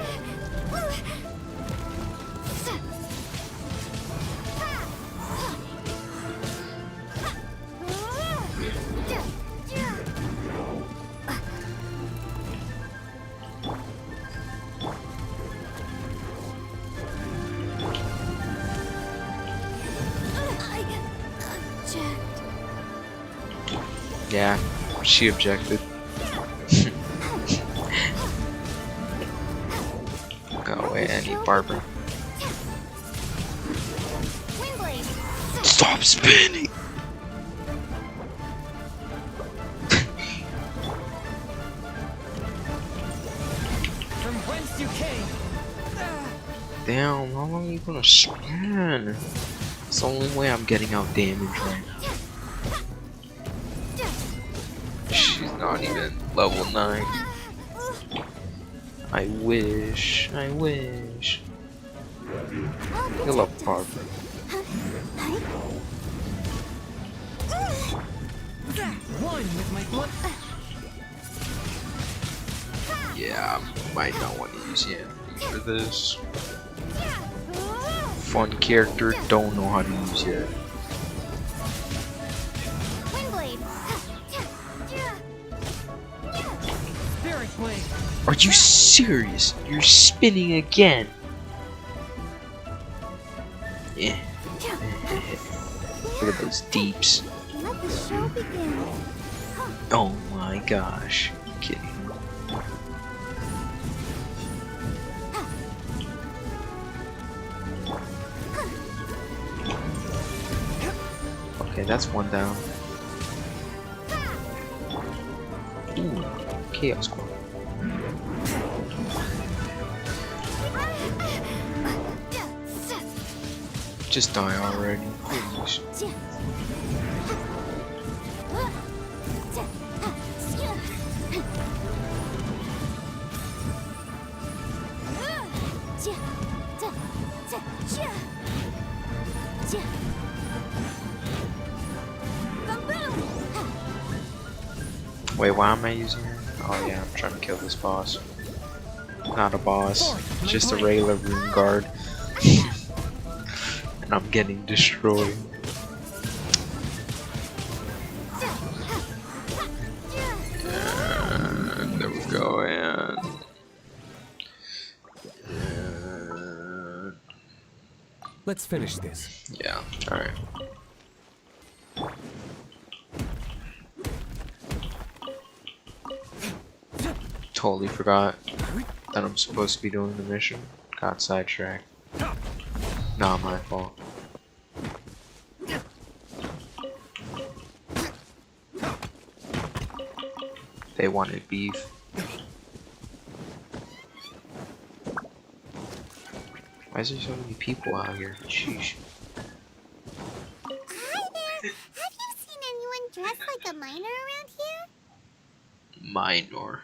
Speaker 1: Yeah, she objected. Go away, Annie Barbara. Stop spinning!
Speaker 9: From whence you came.
Speaker 1: Damn, how long are you gonna spin? It's the only way I'm getting out damage right now. She's not even level 9. I wish. Heal up, Barbara.
Speaker 9: One with my foot.
Speaker 1: Yeah, I might not want to use him for this. Fun character, don't know how to use it.
Speaker 9: Spirit blade.
Speaker 1: Are you serious? You're spinning again. Yeah. Look at those deeps.
Speaker 3: Let the show begin.
Speaker 1: Oh my gosh. You kidding me? Okay, that's one down. Ooh, Chaos Core. Just die already, please. Wait, why am I using her? Oh yeah, I'm trying to kill this boss. Not a boss, just a regular rune guard. And I'm getting destroyed. And there we go, and
Speaker 10: Let's finish this.
Speaker 1: yeah, alright. Totally forgot that I'm supposed to be doing the mission. Got sidetracked. Not my fault. They wanted beef. Why is there so many people out here? Sheesh.
Speaker 3: Hi there! Have you seen anyone dressed like a miner around here?
Speaker 1: Minor.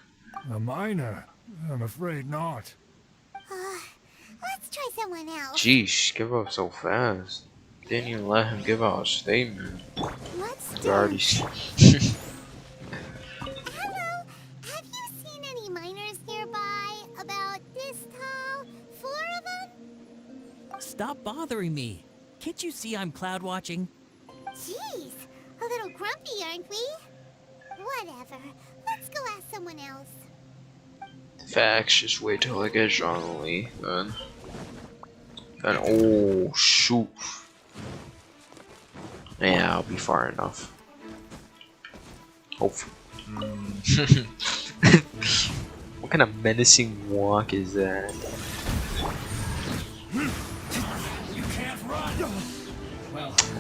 Speaker 10: A miner? I'm afraid not.
Speaker 3: Let's try someone else.
Speaker 1: Jeez, give up so fast. Didn't even let him give out a statement.
Speaker 3: Let's
Speaker 1: You already
Speaker 3: Hello. Have you seen any miners nearby? About this tall? 4 of them?
Speaker 11: Stop bothering me. Can't you see I'm cloud watching?
Speaker 3: Jeez, a little grumpy, aren't we? Whatever. Let's go ask someone else.
Speaker 1: Facts, just wait till I get Zhong-Li, then. And oh shoot. Yeah, I'll be far enough. Hopefully. What kind of menacing walk is that?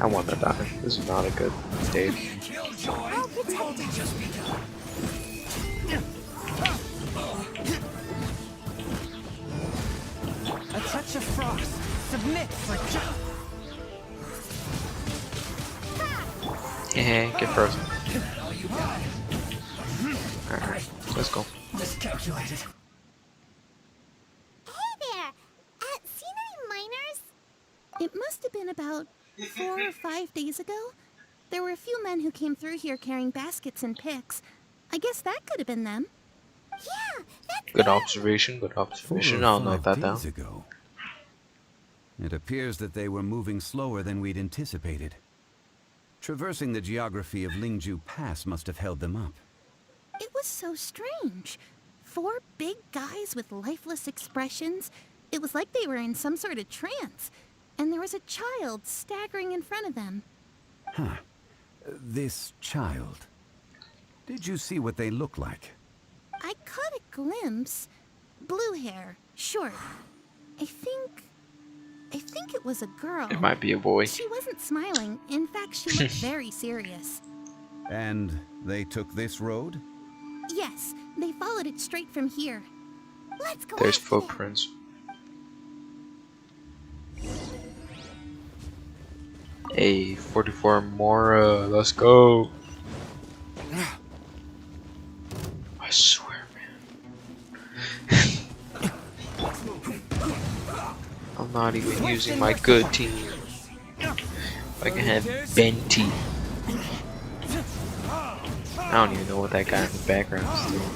Speaker 1: I want to die. This is not a good stage.
Speaker 3: I'll protect you.
Speaker 12: A touch of frost. Submit for
Speaker 1: Heh, get frozen. Alright, let's go.
Speaker 12: miscalculated.
Speaker 3: Hey there! Seen any miners? It must have been about 4 or 5 days ago. There were a few men who came through here carrying baskets and picks. I guess that could have been them. Yeah, that's
Speaker 1: Good observation, good
Speaker 7: 4
Speaker 1: observation.
Speaker 7: or
Speaker 1: I'll note
Speaker 7: 5
Speaker 1: that
Speaker 7: days
Speaker 1: down.
Speaker 7: ago. It appears that they were moving slower than we'd anticipated. Traversing the geography of Lingju Pass must have held them up.
Speaker 3: It was so strange. 4 big guys with lifeless expressions. It was like they were in some sort of trance. And there was a child staggering in front of them.
Speaker 7: Huh. This child. Did you see what they look like?
Speaker 3: I caught a glimpse. Blue hair, short. I think it was a girl.
Speaker 1: It might be a boy.
Speaker 3: She wasn't smiling. In fact, she looked very serious.
Speaker 7: And they took this road?
Speaker 3: Yes, they followed it straight from here. Let's go.
Speaker 1: There's
Speaker 3: after them.
Speaker 1: footprints. Hey, 44 Mora, let's go. I swear, man. I'm not even using my good team. I can have Benti. I don't even know what that guy in the background is doing.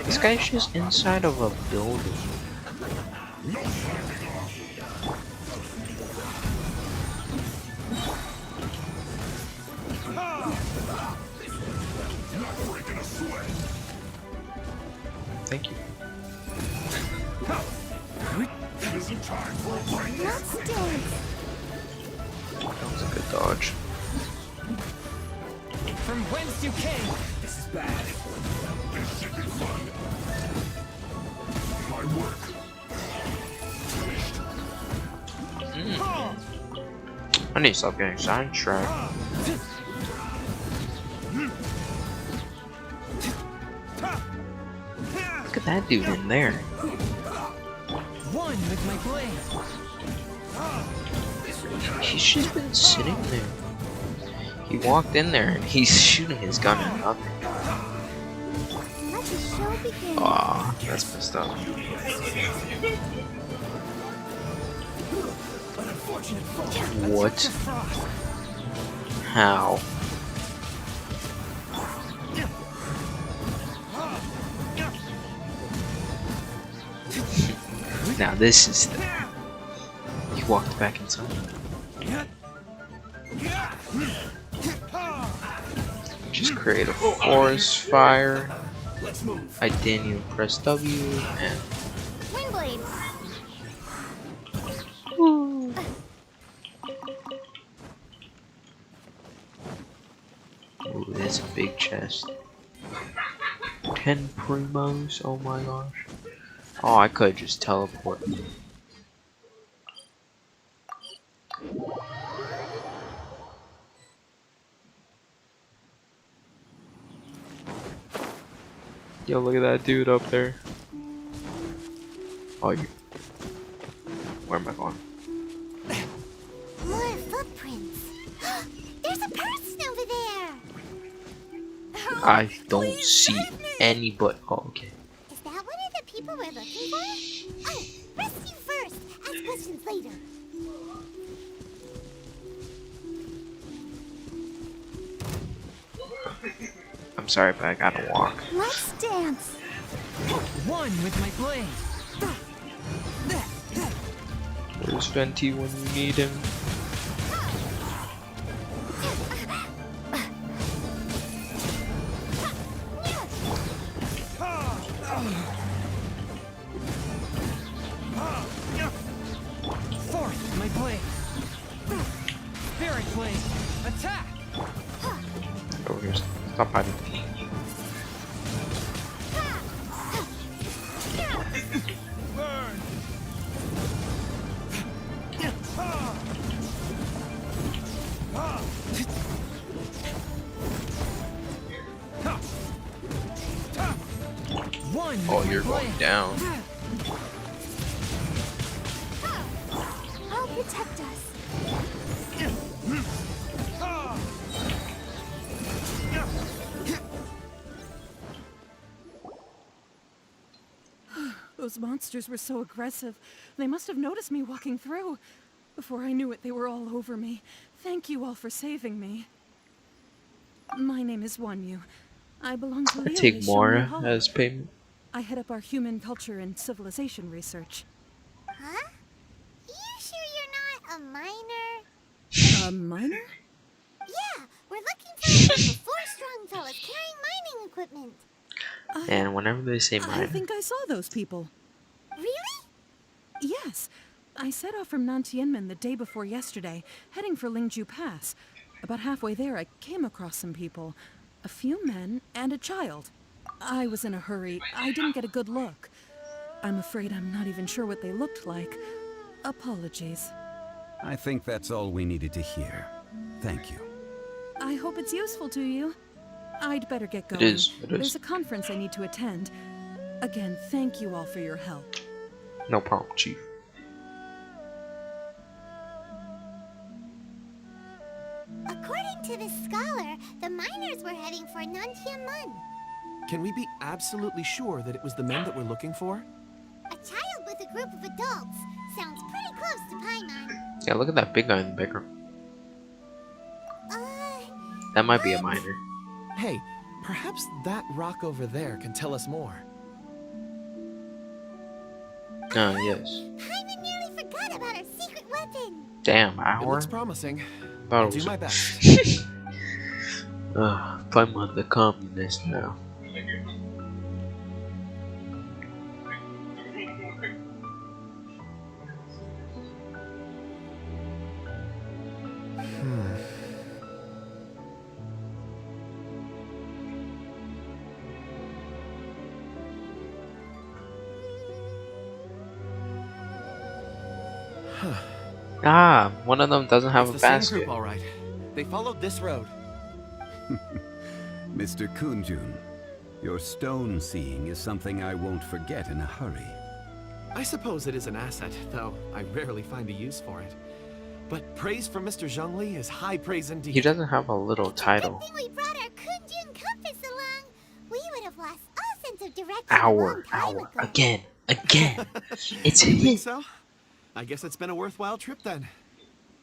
Speaker 1: This guy's just inside of a building. Thank you.
Speaker 3: Let's dance.
Speaker 1: That was a good dodge.
Speaker 12: From whence you came. This is bad.
Speaker 10: This should be fun. My work.
Speaker 1: I need to stop getting sidetracked. Look at that dude in there.
Speaker 12: One with my blade.
Speaker 1: He's just been sitting there. He walked in there and he's shooting his gun at nothing.
Speaker 3: Let the show begin.
Speaker 1: Aw, that's messed up. What? How? Now this is the... He walked back inside. Just create a forest fire. I didn't even press W and...
Speaker 3: Windblade.
Speaker 1: Ooh, that's a big chest. 10 primos, oh my gosh. Oh, I could just teleport. Yo, look at that dude up there. Oh, you. Where am I going?
Speaker 3: More footprints. There's a person over there.
Speaker 1: I don't see any but. Oh, okay.
Speaker 3: Is that one of the people we're looking for? Oh, rescue first. Ask questions later.
Speaker 1: I'm sorry, but I gotta walk.
Speaker 3: Let's dance.
Speaker 12: One with my blade.
Speaker 1: Where's Venti when you need him? Over here. Stop hiding.
Speaker 12: Burn. One.
Speaker 1: Oh,
Speaker 12: with
Speaker 1: you're
Speaker 12: my
Speaker 1: going
Speaker 12: blade.
Speaker 1: down.
Speaker 3: I'll protect us.
Speaker 13: Those monsters were so aggressive. They must have noticed me walking through. Before I knew it, they were all over me. Thank you all for saving me. My name is Wanyu. I belong to
Speaker 1: I
Speaker 13: Leo
Speaker 1: take more
Speaker 13: Hall.
Speaker 1: as payment.
Speaker 13: I head up our human culture and civilization research.
Speaker 3: Huh? You sure you're not a miner?
Speaker 13: A miner?
Speaker 3: Yeah, we're looking for a group of 4 strong fellas carrying mining equipment.
Speaker 1: And whenever they say
Speaker 13: I
Speaker 1: mine,
Speaker 13: think I saw those people.
Speaker 3: Really?
Speaker 13: Yes. I set off from Nantianmen the day before yesterday, heading for Lingju Pass. About halfway there, I came across some people. A few men and a child. I was in a hurry. I didn't get a good look. I'm afraid I'm not even sure what they looked like. Apologies.
Speaker 7: I think that's all we needed to hear. Thank you.
Speaker 13: I hope it's useful to you. I'd better get going.
Speaker 1: It is.
Speaker 13: There's a conference I need to attend. Again, thank you all for your help.
Speaker 1: No problem, Chief.
Speaker 3: According to this scholar, the miners were heading for Nantianmen.
Speaker 8: Can we be absolutely sure that it was the men that we're looking for?
Speaker 3: A child with a group of adults. Sounds pretty close to Paimon.
Speaker 1: Yeah, look at that big guy in the background. That might be a miner.
Speaker 8: Hey, perhaps that rock over there can tell us more.
Speaker 1: Ah, yes.
Speaker 3: Paimon nearly forgot about our secret weapon.
Speaker 1: Damn,
Speaker 8: It
Speaker 1: hour?
Speaker 8: looks promising.
Speaker 1: Thought
Speaker 8: I'll
Speaker 1: it
Speaker 8: do
Speaker 1: was
Speaker 8: my
Speaker 1: a-
Speaker 8: best.
Speaker 1: Paimon the communist now. Ah, one of them doesn't have
Speaker 8: It's
Speaker 1: a
Speaker 8: the same
Speaker 1: basket.
Speaker 8: group, all right. They followed this road.
Speaker 7: Mr. Kunjun, your stone seeing is something I won't forget in a hurry.
Speaker 8: I suppose it is an asset, though I rarely find a use for it. But praise from Mr. Zhongli is high praise indeed.
Speaker 1: He doesn't have a little title.
Speaker 3: Good thing we brought our Kunjun compass along. We would have lost all sense of direction.
Speaker 1: Hour. Again. It's
Speaker 8: You think
Speaker 1: him.
Speaker 8: so? I guess it's been a worthwhile trip then.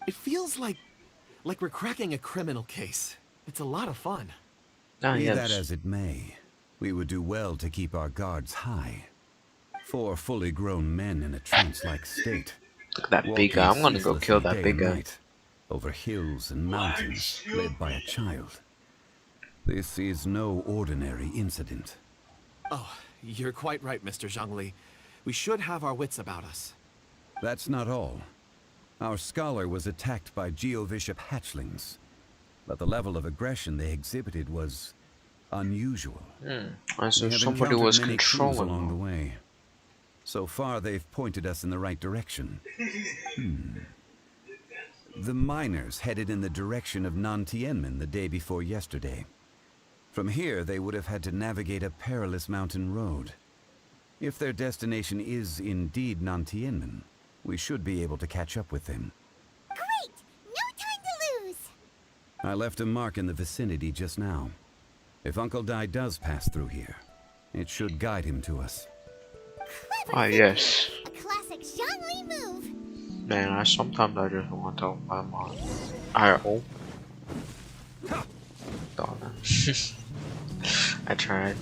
Speaker 8: It feels like we're cracking a criminal case. It's a lot of fun.
Speaker 1: Ah,
Speaker 7: Be
Speaker 1: yes.
Speaker 7: that as it may, we would do well to keep our guards high. 4 fully grown men in a trance-like state.
Speaker 1: Look at that big guy. I'm gonna go kill that big guy.
Speaker 7: Over hills and mountains, led by a child. This is no ordinary incident.
Speaker 8: Oh, you're quite right, Mr. Zhongli. We should have our wits about us.
Speaker 7: That's not all. Our scholar was attacked by Geovishap hatchlings, but the level of aggression they exhibited was unusual.
Speaker 1: So
Speaker 7: We have
Speaker 1: somebody
Speaker 7: encountered
Speaker 1: was
Speaker 7: many clues
Speaker 1: controlling
Speaker 7: along the
Speaker 1: them.
Speaker 7: way. So far, they've pointed us in the right direction. The miners headed in the direction of Nantianmen the day before yesterday. From here, they would have had to navigate a perilous mountain road. If their destination is indeed Nantianmen, we should be able to catch up with them.
Speaker 3: Great! No time to lose!
Speaker 7: I left a mark in the vicinity just now. If Uncle Dai does pass through here, it should guide him to us.
Speaker 3: Clever
Speaker 1: Ah,
Speaker 3: thinking.
Speaker 1: yes.
Speaker 3: A classic Zhongli move.
Speaker 1: Man, sometimes I just want to buy my IO. Darn it. I tried.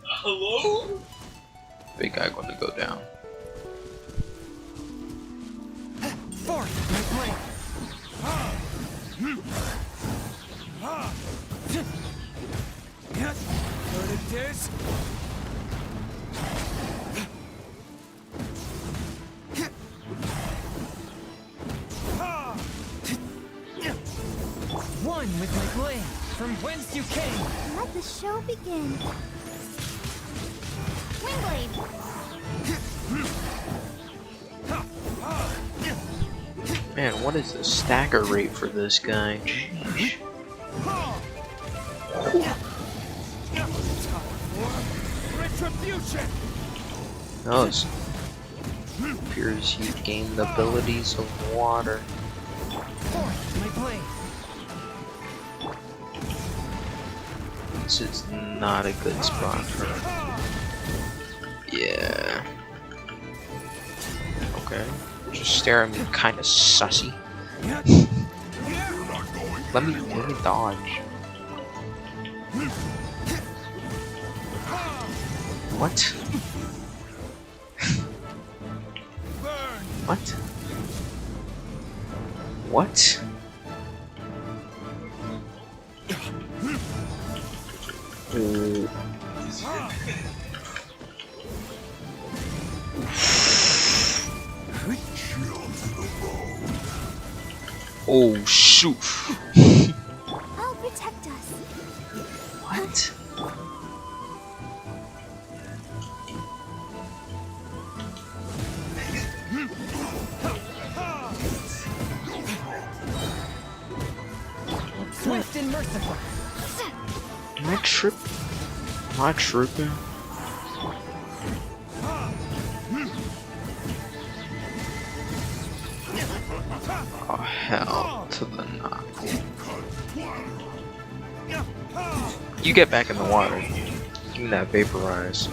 Speaker 10: Hello?
Speaker 1: Big guy gonna go down.
Speaker 12: Forth, my blade. What it is? Return with my blade from whence you came.
Speaker 3: Let the show begin. Wingblade.
Speaker 1: Man, what is the stagger rate for this guy? Jeez.
Speaker 12: Retribution.
Speaker 1: Oh, it appears you gain the abilities of water.
Speaker 12: Forth my blade.
Speaker 1: This is not a good spot for him. Yeah. Okay. Just stare at me kinda sussy. Let me dodge. What? What? What? Oh shoot!
Speaker 3: I'll protect us.
Speaker 1: What?
Speaker 12: Swift and merciful.
Speaker 1: Am I tripping? Oh hell to the knock. You get back in the water. Give me that vaporize.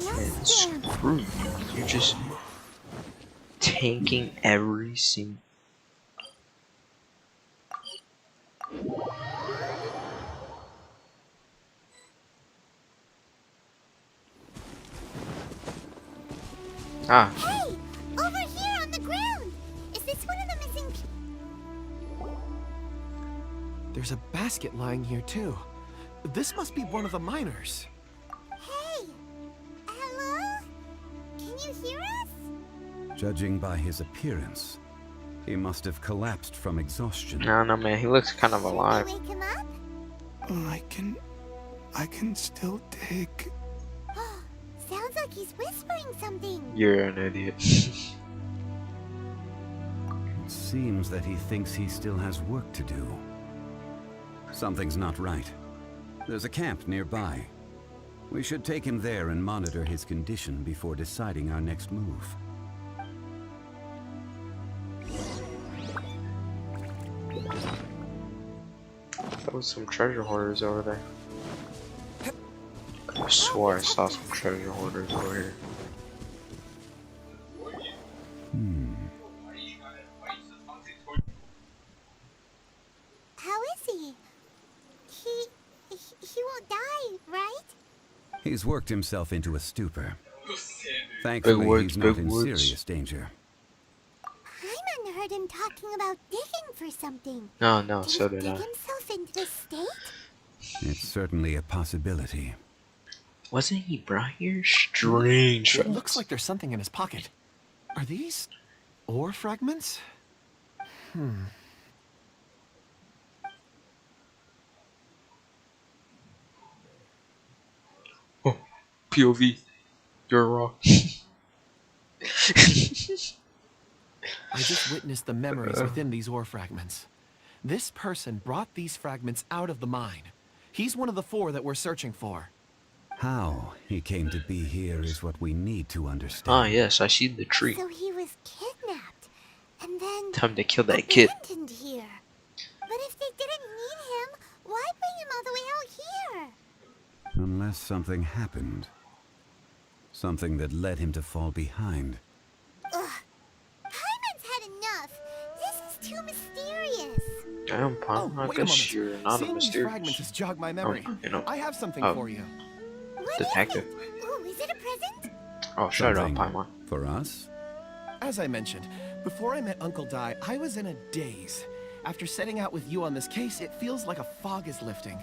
Speaker 1: And screw you. You're just tanking every single. Ah.
Speaker 3: Hey! Over here on the ground! Is this one of the missing
Speaker 8: There's a basket lying here too. This must be one of the miners.
Speaker 3: Hey! Hello? Can you hear us?
Speaker 7: Judging by his appearance, he must have collapsed from exhaustion.
Speaker 1: No, man, he looks kind of alive.
Speaker 3: Wake him up?
Speaker 10: I can still dig.
Speaker 3: Sounds like he's whispering something.
Speaker 1: You're an idiot.
Speaker 7: It seems that he thinks he still has work to do. Something's not right. There's a camp nearby. We should take him there and monitor his condition before deciding our next move.
Speaker 1: There was some treasure hoarders over there. I swore I saw some treasure hoarders over here.
Speaker 3: How is he? He won't die, right?
Speaker 7: He's worked himself into a stupor. Thankfully, he's not in serious danger.
Speaker 3: Hyman heard him talking about digging for something.
Speaker 1: No, so did
Speaker 3: he
Speaker 1: I.
Speaker 3: dig himself into this state?
Speaker 7: It's certainly a possibility.
Speaker 1: Wasn't he brought here? Strange.
Speaker 8: It looks like there's something in his pocket. Are these ore fragments?
Speaker 1: Oh, POV. You're wrong.
Speaker 8: I just witnessed the memories within these ore fragments. This person brought these fragments out of the mine. He's one of the 4 that we're searching for.
Speaker 7: How he came to be here is what we need to understand.
Speaker 1: Ah, yes, I see the tree.
Speaker 3: So he was kidnapped, and then
Speaker 1: Time to kill that kid.
Speaker 3: abandoned here. But if they didn't need him, why bring him all the way out here?
Speaker 7: Unless something happened. Something that led him to fall behind.
Speaker 3: Ugh. Hyman's had enough. This is too mysterious.
Speaker 1: Damn, Pop, I
Speaker 8: wait a
Speaker 1: guess
Speaker 8: moment.
Speaker 1: you're not a
Speaker 8: Seeing these
Speaker 1: mysterious.
Speaker 8: fragments has jogged my memory.
Speaker 1: You know.
Speaker 8: I have something for you.
Speaker 3: What
Speaker 1: Detective.
Speaker 3: is it? Oh, is it a present?
Speaker 1: Oh, shut up,
Speaker 7: Something
Speaker 1: Paimon.
Speaker 7: for us?
Speaker 8: As I mentioned, before I met Uncle Dai, I was in a daze. After setting out with you on this case, it feels like a fog is lifting.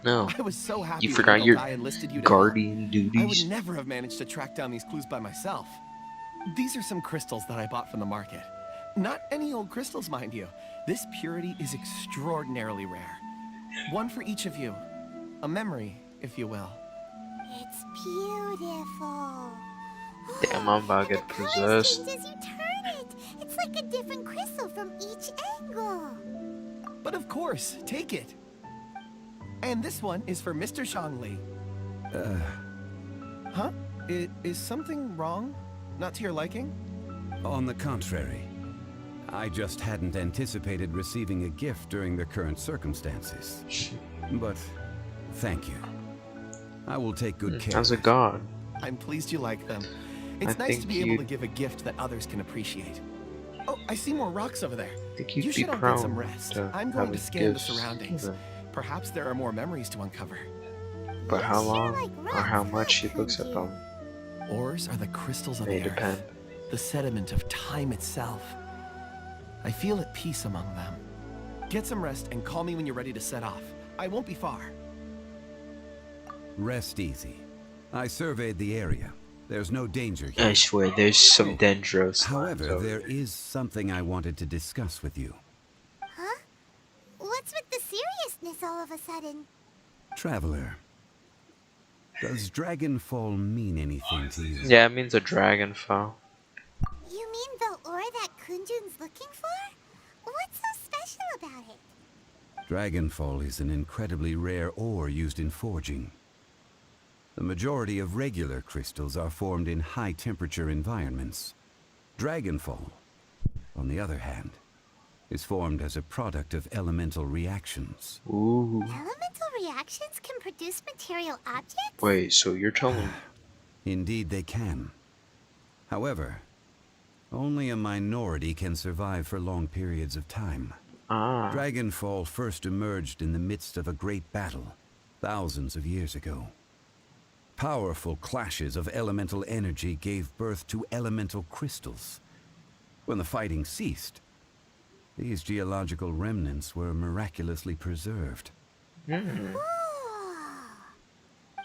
Speaker 1: No.
Speaker 8: I was so happy
Speaker 1: You
Speaker 8: when
Speaker 1: forgot
Speaker 8: Uncle
Speaker 1: your
Speaker 8: Dai enlisted you to help.
Speaker 1: guardian duties.
Speaker 8: I would never have managed to track down these clues by myself. These are some crystals that I bought from the market. Not any old crystals, mind you. This purity is extraordinarily rare. One for each of you. A memory, if you will.
Speaker 3: It's beautiful.
Speaker 1: Damn, I'm about to
Speaker 3: And
Speaker 1: get
Speaker 3: the colors
Speaker 1: possessed.
Speaker 3: change as you turn it. It's like a different crystal from each angle.
Speaker 8: But of course, take it. And this one is for Mr. Shangli. Huh? Is something wrong? Not to your liking?
Speaker 7: On the contrary, I just hadn't anticipated receiving a gift during the current circumstances. But thank you. I will take good care.
Speaker 1: As a god.
Speaker 8: I'm pleased you like them. It's nice to be able to give a gift that others can appreciate. Oh, I see more rocks over there.
Speaker 1: I think you'd
Speaker 8: You
Speaker 1: be
Speaker 8: should all get
Speaker 1: proud
Speaker 8: some rest.
Speaker 1: to
Speaker 8: I'm
Speaker 1: have
Speaker 8: going to
Speaker 1: a
Speaker 8: scan the
Speaker 1: gift.
Speaker 8: surroundings. Perhaps there are more memories to uncover.
Speaker 1: But how long or how much he looks at them
Speaker 8: Ores are the crystals of
Speaker 1: may
Speaker 8: the earth,
Speaker 1: depend.
Speaker 8: the sediment of time itself. I feel at peace among them. Get some rest and call me when you're ready to set off. I won't be far.
Speaker 7: Rest easy. I surveyed the area. There's no danger here.
Speaker 1: I swear, there's some dendros.
Speaker 7: However, there is something I wanted to discuss with you.
Speaker 3: Huh? What's with the seriousness all of a sudden?
Speaker 7: Traveler, does Dragonfall mean anything to you?
Speaker 1: Yeah, it means a dragon fall.
Speaker 3: You mean the ore that Kunjun's looking for? What's so special about it?
Speaker 7: Dragonfall is an incredibly rare ore used in forging. The majority of regular crystals are formed in high-temperature environments. Dragonfall, on the other hand, is formed as a product of elemental reactions.
Speaker 1: Ooh.
Speaker 3: Elemental reactions can produce material objects?
Speaker 1: Wait, so you're telling me?
Speaker 7: Indeed they can. However, only a minority can survive for long periods of time. Dragonfall first emerged in the midst of a great battle, thousands of years ago. Powerful clashes of elemental energy gave birth to elemental crystals. When the fighting ceased, these geological remnants were miraculously preserved.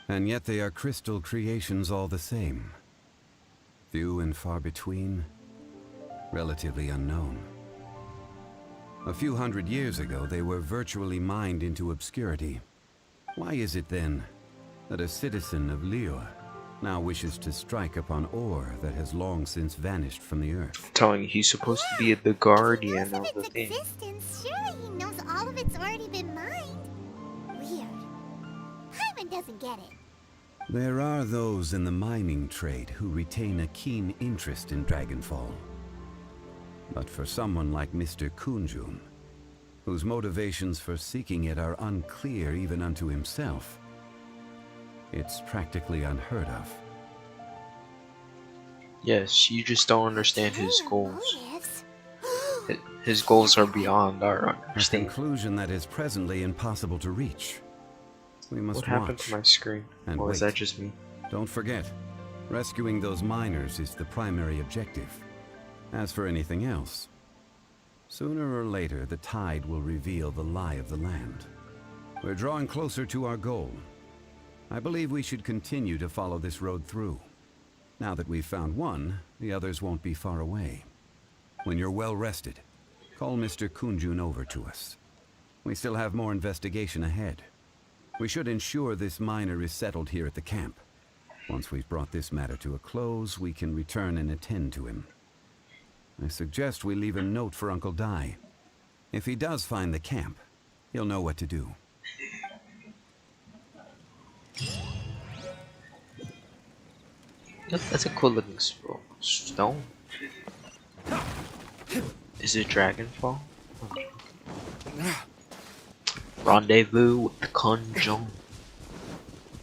Speaker 7: And yet they are crystal creations all the same. Few and far between, relatively unknown. A few hundred years ago, they were virtually mined into obscurity. Why is it then that a citizen of Liyue now wishes to strike upon ore that has long since vanished from the earth?
Speaker 1: I'm telling you, he's supposed to be the guardian of the
Speaker 3: Its
Speaker 1: thing.
Speaker 3: existence, surely he knows all of it's already been mined. Weird. Paimon doesn't get it.
Speaker 7: There are those in the mining trade who retain a keen interest in Dragonfall. But for someone like Mr. Kunjun, whose motivations for seeking it are unclear even unto himself, it's practically unheard of.
Speaker 1: Yes, you just don't understand his goals. His goals are beyond our
Speaker 7: A
Speaker 1: understanding.
Speaker 7: conclusion that is presently impossible to reach. We must
Speaker 1: What happened
Speaker 7: watch
Speaker 1: to my screen?
Speaker 7: and
Speaker 1: Or
Speaker 7: wait.
Speaker 1: is that just me?
Speaker 7: Don't forget, rescuing those miners is the primary objective. As for anything else, sooner or later the tide will reveal the lie of the land. We're drawing closer to our goal. I believe we should continue to follow this road through. Now that we've found one, the others won't be far away. When you're well rested, call Mr. Kunjun over to us. We still have more investigation ahead. We should ensure this miner is settled here at the camp. Once we've brought this matter to a close, we can return and attend to him. I suggest we leave a note for Uncle Dai. If he does find the camp, he'll know what to do.
Speaker 1: That's a cool looking stone. Is it Dragonfall? Rendezvous with the Kunjun.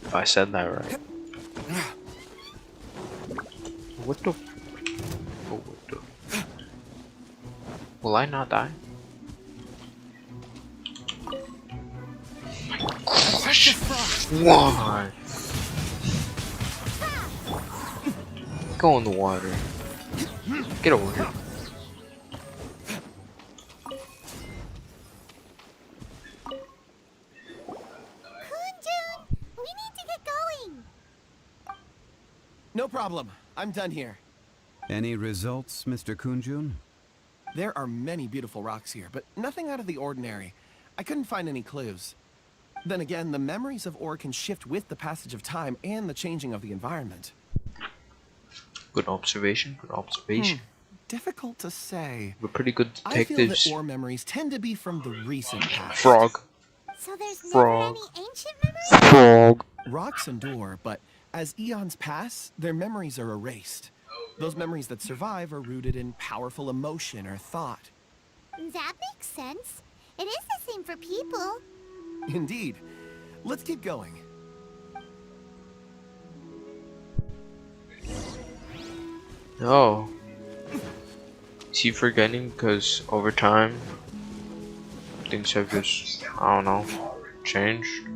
Speaker 1: If I said that right. What the? Oh, what the? Will I not die? Gosh! Why? Go in the water. Get over here.
Speaker 3: Kunjun, we need to get going.
Speaker 8: No problem. I'm done here.
Speaker 7: Any results, Mr. Kunjun?
Speaker 8: There are many beautiful rocks here, but nothing out of the ordinary. I couldn't find any clues. Then again, the memories of ore can shift with the passage of time and the changing of the environment.
Speaker 1: Good observation. Good observation.
Speaker 8: Difficult to say.
Speaker 1: We're pretty good
Speaker 8: I feel that
Speaker 1: detectives.
Speaker 8: ore memories tend to be from the recent past.
Speaker 1: Frog.
Speaker 3: So there's
Speaker 1: Frog.
Speaker 3: never any ancient memories?
Speaker 1: Frog.
Speaker 8: Rocks endure, but as eons pass, their memories are erased. Those memories that survive are rooted in powerful emotion or thought.
Speaker 3: That makes sense. It is the same for people.
Speaker 8: Indeed. Let's keep going.
Speaker 1: Oh. Is he forgetting because over time things have just, I don't know, changed?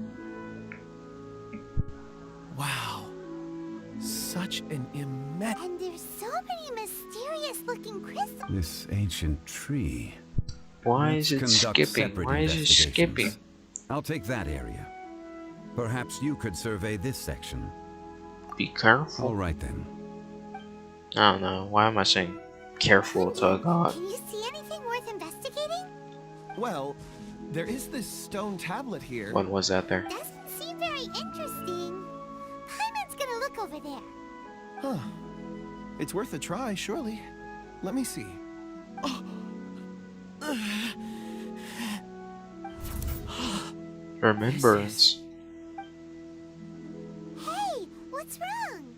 Speaker 8: Wow. Such an immense...
Speaker 3: And there's so many mysterious looking crystals.
Speaker 7: This ancient tree.
Speaker 1: Why
Speaker 7: Let's
Speaker 1: is it
Speaker 7: conduct
Speaker 1: skipping?
Speaker 7: separate
Speaker 1: Why is it
Speaker 7: investigations.
Speaker 1: skipping?
Speaker 7: I'll take that area. Perhaps you could survey this section.
Speaker 1: Be careful.
Speaker 7: All right then.
Speaker 1: I don't know. Why am I saying careful to God?
Speaker 3: Can you see anything worth investigating?
Speaker 8: Well, there is this stone tablet here.
Speaker 1: When was that there?
Speaker 3: Doesn't seem very interesting. Paimon's gonna look over there.
Speaker 8: Huh. It's worth a try, surely. Let me see. Oh.
Speaker 1: Remembrance.
Speaker 3: Hey, what's wrong?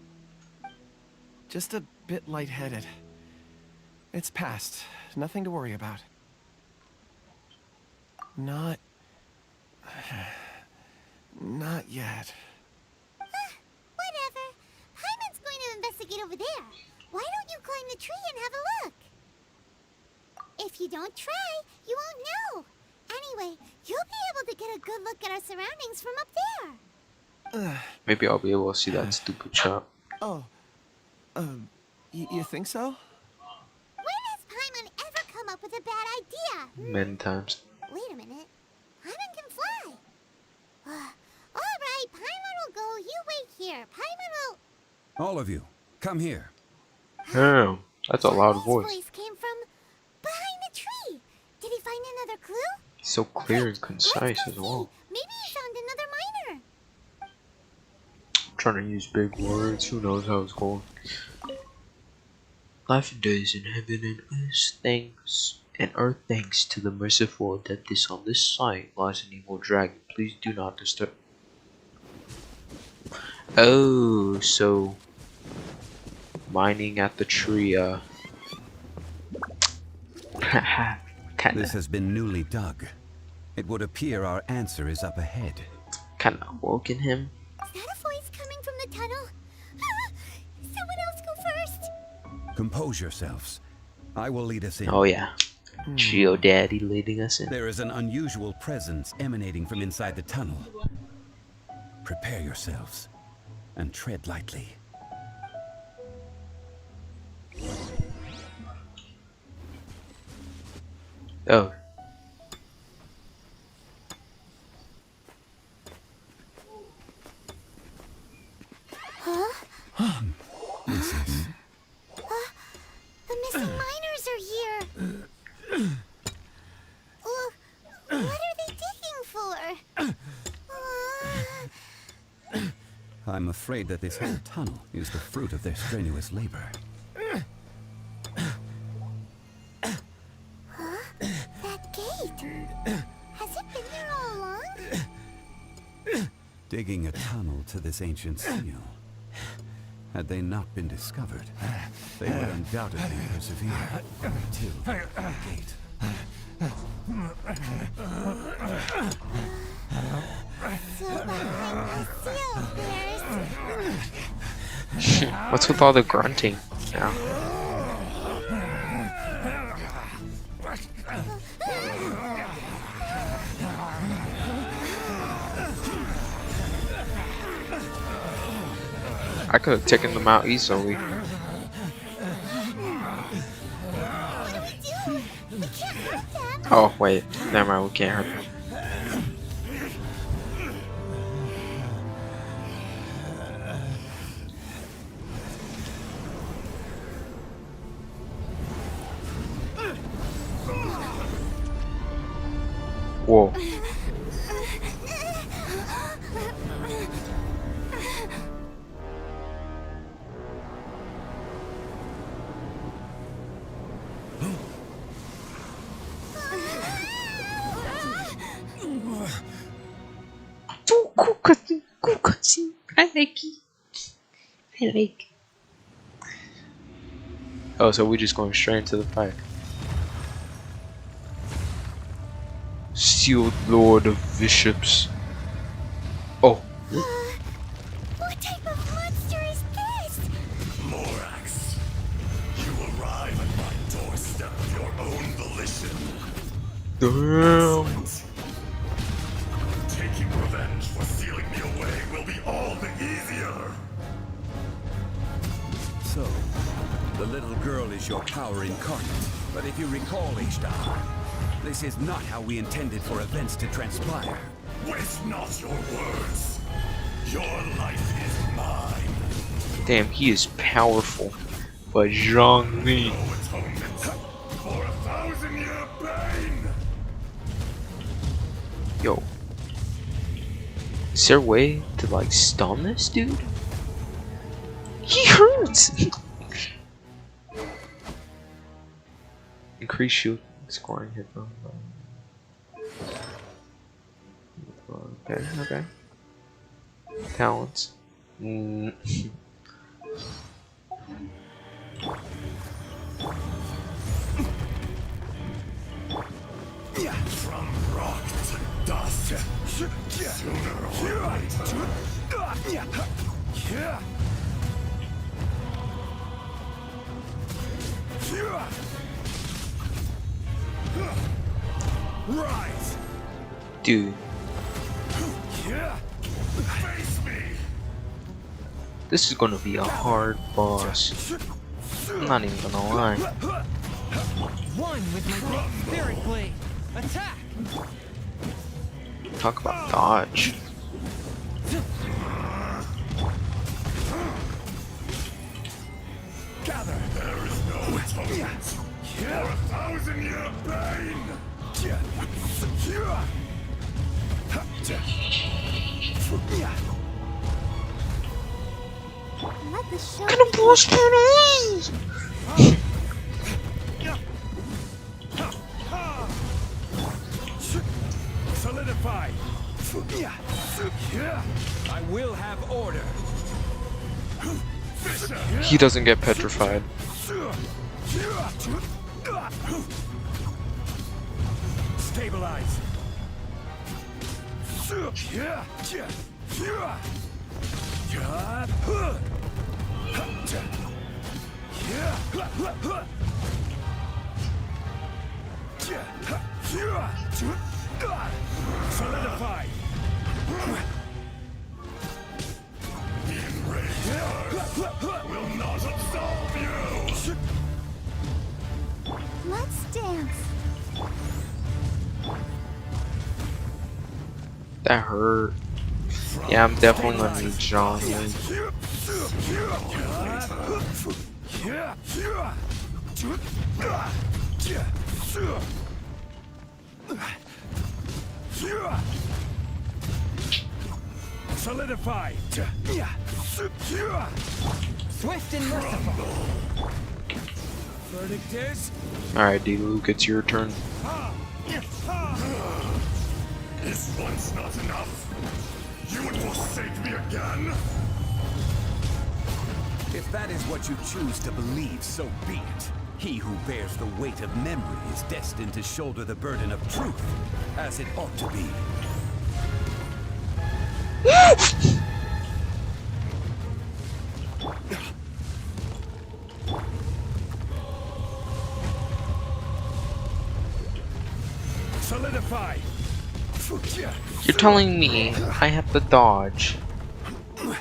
Speaker 8: Just a bit lightheaded. It's past. Nothing to worry about. Not yet.
Speaker 3: Whatever. Paimon's going to investigate over there. Why don't you climb the tree and have a look? If you don't try, you won't know. Anyway, you'll be able to get a good look at our surroundings from up there.
Speaker 1: Maybe I'll be able to see that stupid shot.
Speaker 8: Oh. You think so?
Speaker 3: When has Paimon ever come up with a bad idea?
Speaker 1: Many times.
Speaker 3: Wait a minute. Paimon can fly. Alright, Paimon will go. You wait here. Paimon will...
Speaker 7: All of you, come here.
Speaker 1: Damn, that's a loud
Speaker 3: His
Speaker 1: voice.
Speaker 3: voice came from behind the tree. Did he find another clue?
Speaker 1: So clear and concise as well.
Speaker 3: Maybe he found another miner.
Speaker 1: I'm trying to use big words. Who knows how it's going? Life and days in heaven and earth thanks to the merciful that this on this side lies an evil dragon. Please do not disturb. Oh, so mining at the tree.
Speaker 7: This has been newly dug. It would appear our answer is up ahead.
Speaker 1: Kind of woken him.
Speaker 3: Is that a voice coming from the tunnel? Someone else go first.
Speaker 7: Compose yourselves. I will lead us in.
Speaker 1: Oh yeah, Geo Daddy leading us in.
Speaker 7: There is an unusual presence emanating from inside the tunnel. Prepare yourselves and tread lightly.
Speaker 1: Oh.
Speaker 7: This is...
Speaker 3: The missing miners are here. What are they digging for?
Speaker 7: I'm afraid that this whole tunnel is the fruit of their strenuous labor.
Speaker 3: That gate. Has it been there all along?
Speaker 7: Digging a tunnel to this ancient seal. Had they not been discovered, they would undoubtedly persevere till the gate.
Speaker 3: So behind the seal,
Speaker 1: What's with all the grunting now? I could have taken them out easily. Oh wait, never mind. We can't hurt them. Whoa. Cool cutscene. Cool cutscene. I like it. I like it. Oh, so we're just going straight into the fight. Sealed Lord of Bishops. Oh.
Speaker 3: What type of monster is this?
Speaker 14: Morax, you arrive at my doorstep of your own volition.
Speaker 1: Damn.
Speaker 14: Taking revenge for sealing me away will be all the easier.
Speaker 7: So, the little girl is your power incarnate. But if you recall, H-Star, this is not how we intended for events to transpire.
Speaker 14: Waste not your words. Your life is mine.
Speaker 1: Damn, he is powerful. But Zhong-Li.
Speaker 14: No atonement for 1,000-year pain.
Speaker 1: Yo. Is there a way to like stun this dude? He hurts! Increase shield scoring hit. Okay, okay. Talents.
Speaker 14: From rock to dust, sooner or later. Rise,
Speaker 1: Dude,
Speaker 14: face me.
Speaker 1: this is gonna be a hard boss. I'm not even gonna lie.
Speaker 12: One with my big spirit blade. Attack!
Speaker 1: Talk about dodge.
Speaker 14: Gather. There is no atonement for 1,000-year pain.
Speaker 3: Let the show
Speaker 1: Gonna blast her eyes!
Speaker 14: Solidify.
Speaker 7: I will have order.
Speaker 1: He doesn't get petrified.
Speaker 14: Stabilize. Solidify. The enraged earth will not absolve you.
Speaker 3: Let's dance.
Speaker 1: That hurt. Yeah, I'm definitely gonna need John.
Speaker 14: Solidify.
Speaker 12: Swift and merciful. Verdict is
Speaker 1: Alright, D. Luke, it's your turn.
Speaker 14: Is once not enough? You would forsake me again?
Speaker 7: If that is what you choose to believe, so be it. He who bears the weight of memory is destined to shoulder the burden of truth, as it ought to be.
Speaker 14: Solidify.
Speaker 1: You're telling me I have to dodge.
Speaker 12: a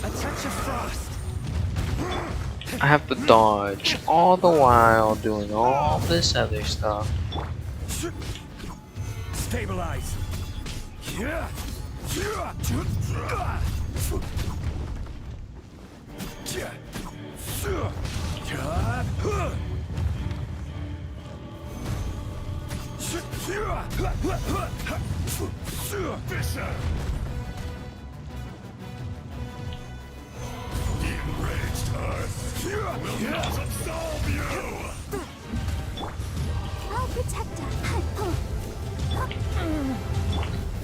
Speaker 12: touch of frost.
Speaker 1: I have to dodge all the while doing all this other stuff.
Speaker 14: Stabilize. Fisher! The enraged Earth will not absolve you!
Speaker 3: I'll protect her.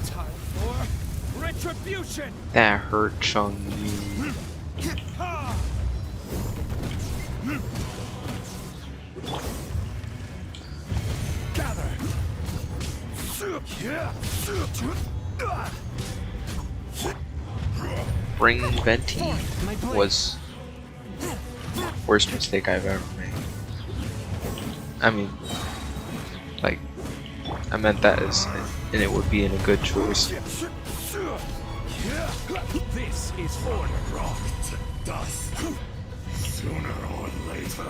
Speaker 12: Time for retribution.
Speaker 1: That hurt Chung-Yu.
Speaker 12: Gather.
Speaker 1: Ring Venti was worst mistake I've ever made. I mean, like, I meant that as, and it would be in a good choice.
Speaker 12: This is order.
Speaker 14: Rock to dust. Sooner or later.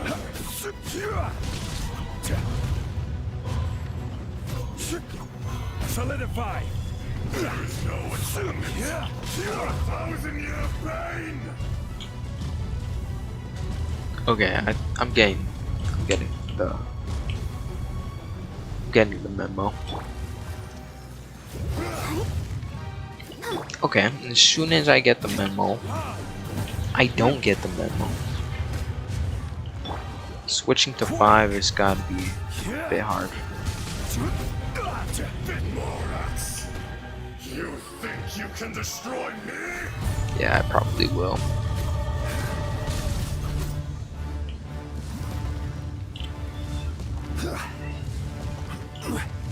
Speaker 12: Solidify.
Speaker 14: There is no atonement for 1,000-year pain.
Speaker 1: Okay, I'm getting the memo. Okay, as soon as I get the memo, I don't get the memo. Switching to 5 has got to be a bit hard.
Speaker 14: Morax, you think you can destroy me?
Speaker 1: Yeah, I probably will.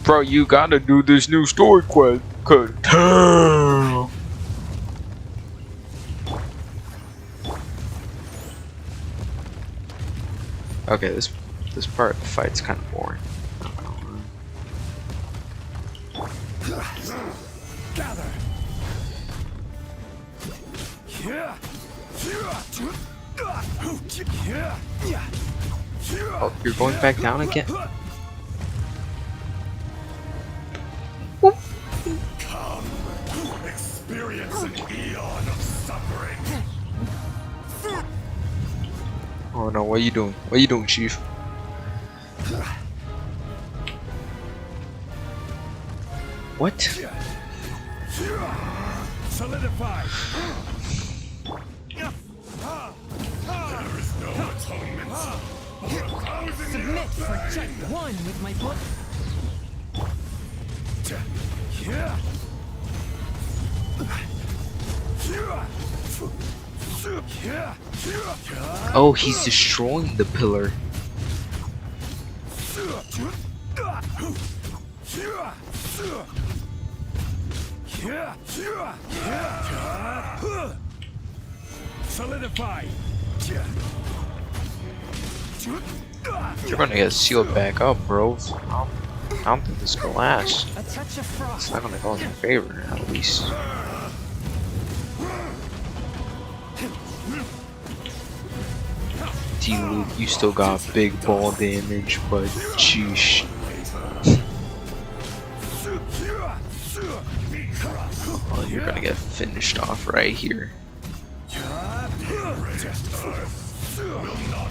Speaker 1: Bro, you gotta do this new story quest. Okay, this part of the fight's kind of boring.
Speaker 12: Gather.
Speaker 1: Oh, you're going back down again?
Speaker 14: Come, experience an eon of suffering.
Speaker 1: Oh no, what are you doing? What are you doing, Chief? What?
Speaker 12: Solidify.
Speaker 14: There is no atonement for 1,000
Speaker 12: Submit for check one with my foot.
Speaker 1: Oh, he's destroying the pillar.
Speaker 12: Solidify.
Speaker 1: You're gonna get sealed back up, bro. I don't think this can last.
Speaker 12: A touch of frost.
Speaker 1: It's not gonna go in your favor, at least. D-Luke, you still got big ball damage, but sheesh. Oh, you're gonna get finished off right here.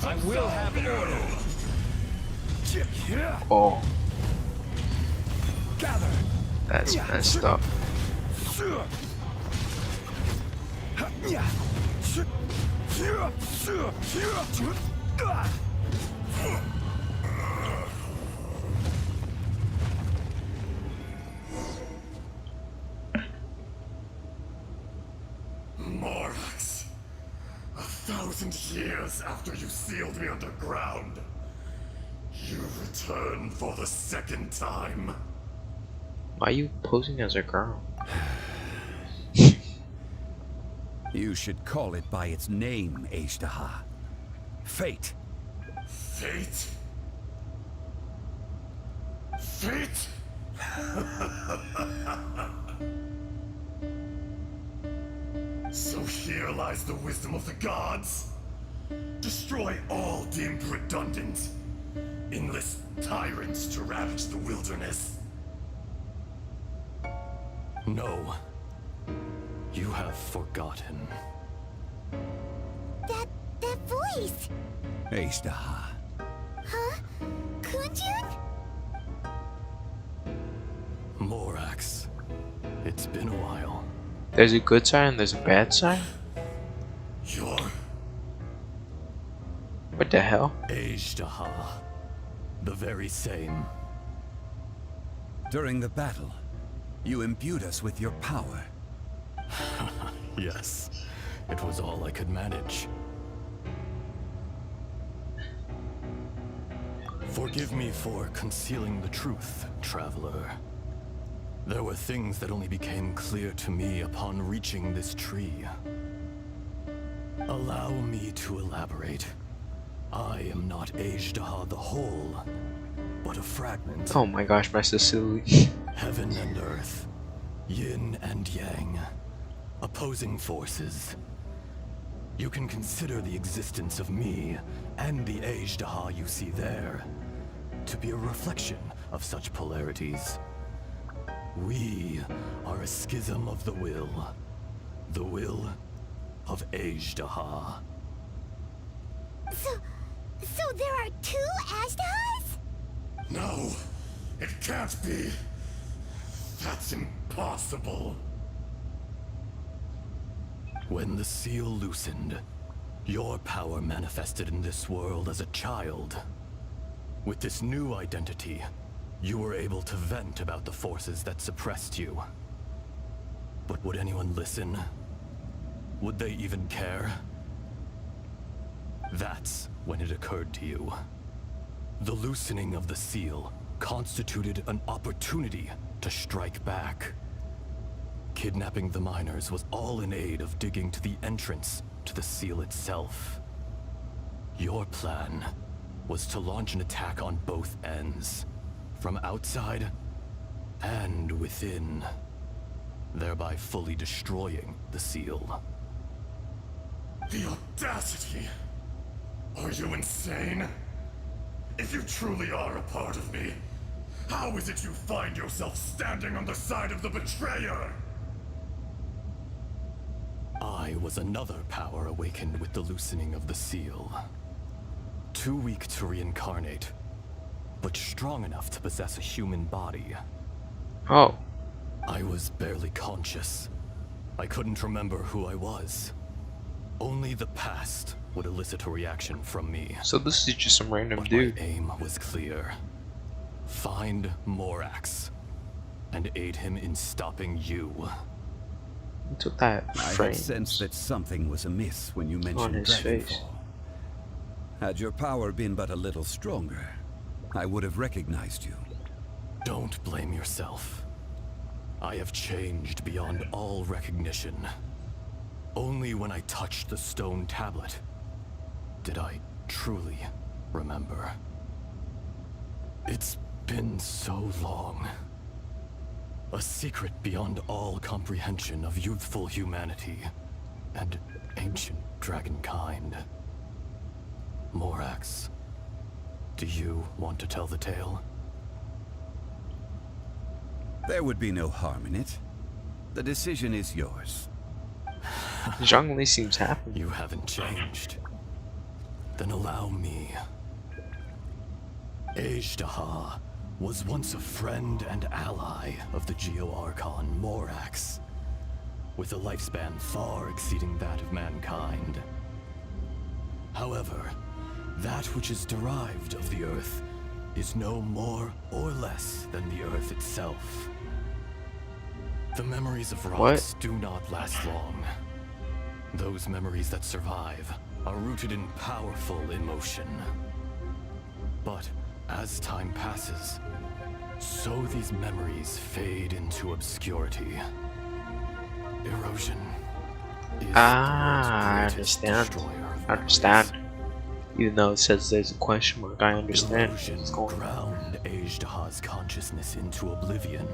Speaker 12: I will have order.
Speaker 1: Oh,
Speaker 12: Gather.
Speaker 1: that's messed up.
Speaker 14: Morax, 1,000 years after you sealed me underground, you return for the second time.
Speaker 1: Why are you posing as a girl?
Speaker 7: You should call it by its name, Ashtaha. Fate.
Speaker 14: Fate? Fate? So here lies the wisdom of the gods. Destroy all deemed redundant. Enlist tyrants to ravage the wilderness.
Speaker 15: No. You have forgotten.
Speaker 3: That voice!
Speaker 7: Ashtaha.
Speaker 3: Huh? Kunjun?
Speaker 15: It's been a while.
Speaker 1: There's a good side and there's a bad side?
Speaker 14: You're
Speaker 1: What the hell?
Speaker 15: Azhdaha. The very same.
Speaker 7: During the battle, you imbued us with your power.
Speaker 15: Yes, it was all I could manage. Forgive me for concealing the truth, traveler. There were things that only became clear to me upon reaching this tree. Allow me to elaborate. I am not Azhdaha the whole, but a fragment.
Speaker 1: Oh my gosh, my Cecily.
Speaker 15: Heaven and earth, yin and yang, opposing forces. You can consider the existence of me and the Azhdaha you see there to be a reflection of such polarities. We are a schism of the will of Azhdaha.
Speaker 3: So there are two Azdahas?
Speaker 14: No, it can't be. That's impossible.
Speaker 15: When the seal loosened, your power manifested in this world as a child. With this new identity, you were able to vent about the forces that suppressed you. But would anyone listen? Would they even care? That's when it occurred to you. The loosening of the seal constituted an opportunity to strike back. Kidnapping the miners was all in aid of digging to the entrance to the seal itself. Your plan was to launch an attack on both ends, from outside and within, thereby fully destroying the seal.
Speaker 14: The audacity! Are you insane? If you truly are a part of me, how is it you find yourself standing on the side of the betrayer?
Speaker 15: I was another power awakened with the loosening of the seal. Too weak to reincarnate, but strong enough to possess a human body.
Speaker 1: Oh.
Speaker 15: I was barely conscious. I couldn't remember who I was. Only the past would elicit a reaction from me.
Speaker 1: So this is just some random
Speaker 15: But
Speaker 1: dude.
Speaker 15: my aim was clear. Find Morax and aid him in stopping you.
Speaker 1: What's with that
Speaker 7: I had
Speaker 1: frame
Speaker 7: sensed that something was amiss when you
Speaker 1: on
Speaker 7: mentioned
Speaker 1: his face?
Speaker 7: Dragonfall. Had your power been but a little stronger, I would have recognized you.
Speaker 15: Don't blame yourself. I have changed beyond all recognition. Only when I touched the stone tablet did I truly remember. It's been so long. A secret beyond all comprehension of youthful humanity and ancient dragonkind. Morax, do you want to tell the tale?
Speaker 7: There would be no harm in it. The decision is yours.
Speaker 1: Zhongli seems happy.
Speaker 15: You haven't changed. Then allow me. Azhdaha was once a friend and ally of the Geo-Archon Morax, with a lifespan far exceeding that of mankind. However, that which is derived of the Earth is no more or less than the Earth itself. The memories of rocks do not last long. Those memories that survive are rooted in powerful emotion. But as time passes, so these memories fade into obscurity. Erosion is
Speaker 1: I
Speaker 15: the greatest
Speaker 1: understand.
Speaker 15: destroyer of
Speaker 1: I understand. Even though it says there's a question mark, I understand
Speaker 15: Erosion
Speaker 1: what's going on.
Speaker 15: ground Azhdaha's consciousness into oblivion.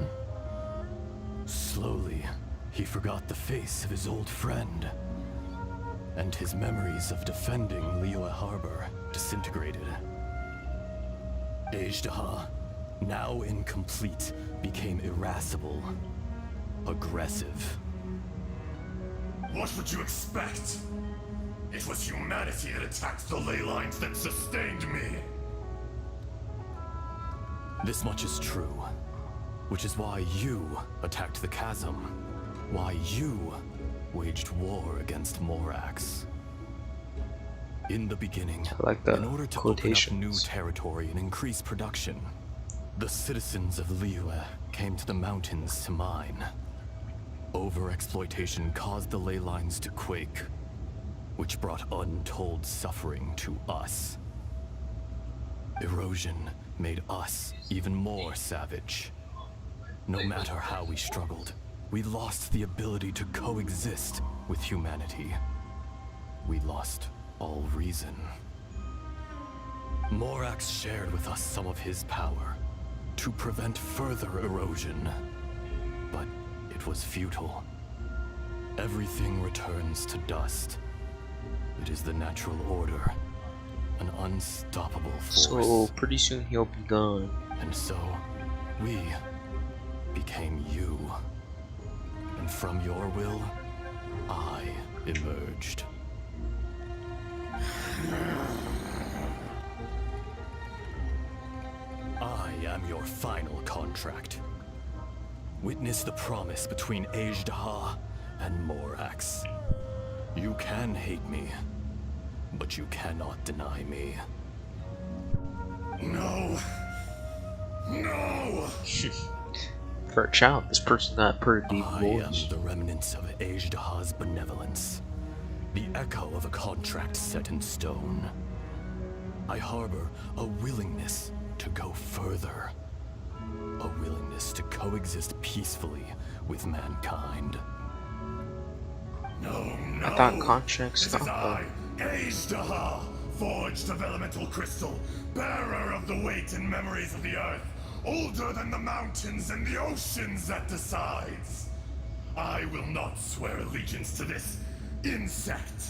Speaker 15: Slowly, he forgot the face of his old friend, and his memories of defending Liyue Harbor disintegrated. Azhdaha, now incomplete, became irascible, aggressive.
Speaker 14: What would you expect? It was humanity that attacked the ley lines that sustained me.
Speaker 15: This much is true. Which is why you attacked the chasm. Why you waged war against Morax. In the beginning, in order to open up new territory and increase production, the citizens of Liyue came to the mountains to mine. Overexploitation caused the ley lines to quake, which brought untold suffering to us. Erosion made us even more savage. No matter how we struggled, we lost the ability to coexist with humanity. We lost all reason. Morax shared with us some of his power to prevent further erosion, but it was futile. Everything returns to dust. It is the natural order, an unstoppable force.
Speaker 1: So pretty soon he'll be gone.
Speaker 15: And so, we became you. And from your will, I emerged. I am your final contract. Witness the promise between Azhdaha and Morax. You can hate me, but you cannot deny me.
Speaker 14: No. No!
Speaker 1: For a child, this person got pretty deep
Speaker 15: I
Speaker 1: voice.
Speaker 15: am the remnants of Azhdaha's benevolence. The echo of a contract set in stone. I harbor a willingness to go further. A willingness to coexist peacefully with mankind.
Speaker 14: No.
Speaker 1: I thought contracts
Speaker 14: This is
Speaker 1: stopped
Speaker 14: I, Azhdaha, forged of elemental crystal, bearer of the weight and memories of the earth, older than the mountains and the oceans that decides. I will not swear allegiance to this insect.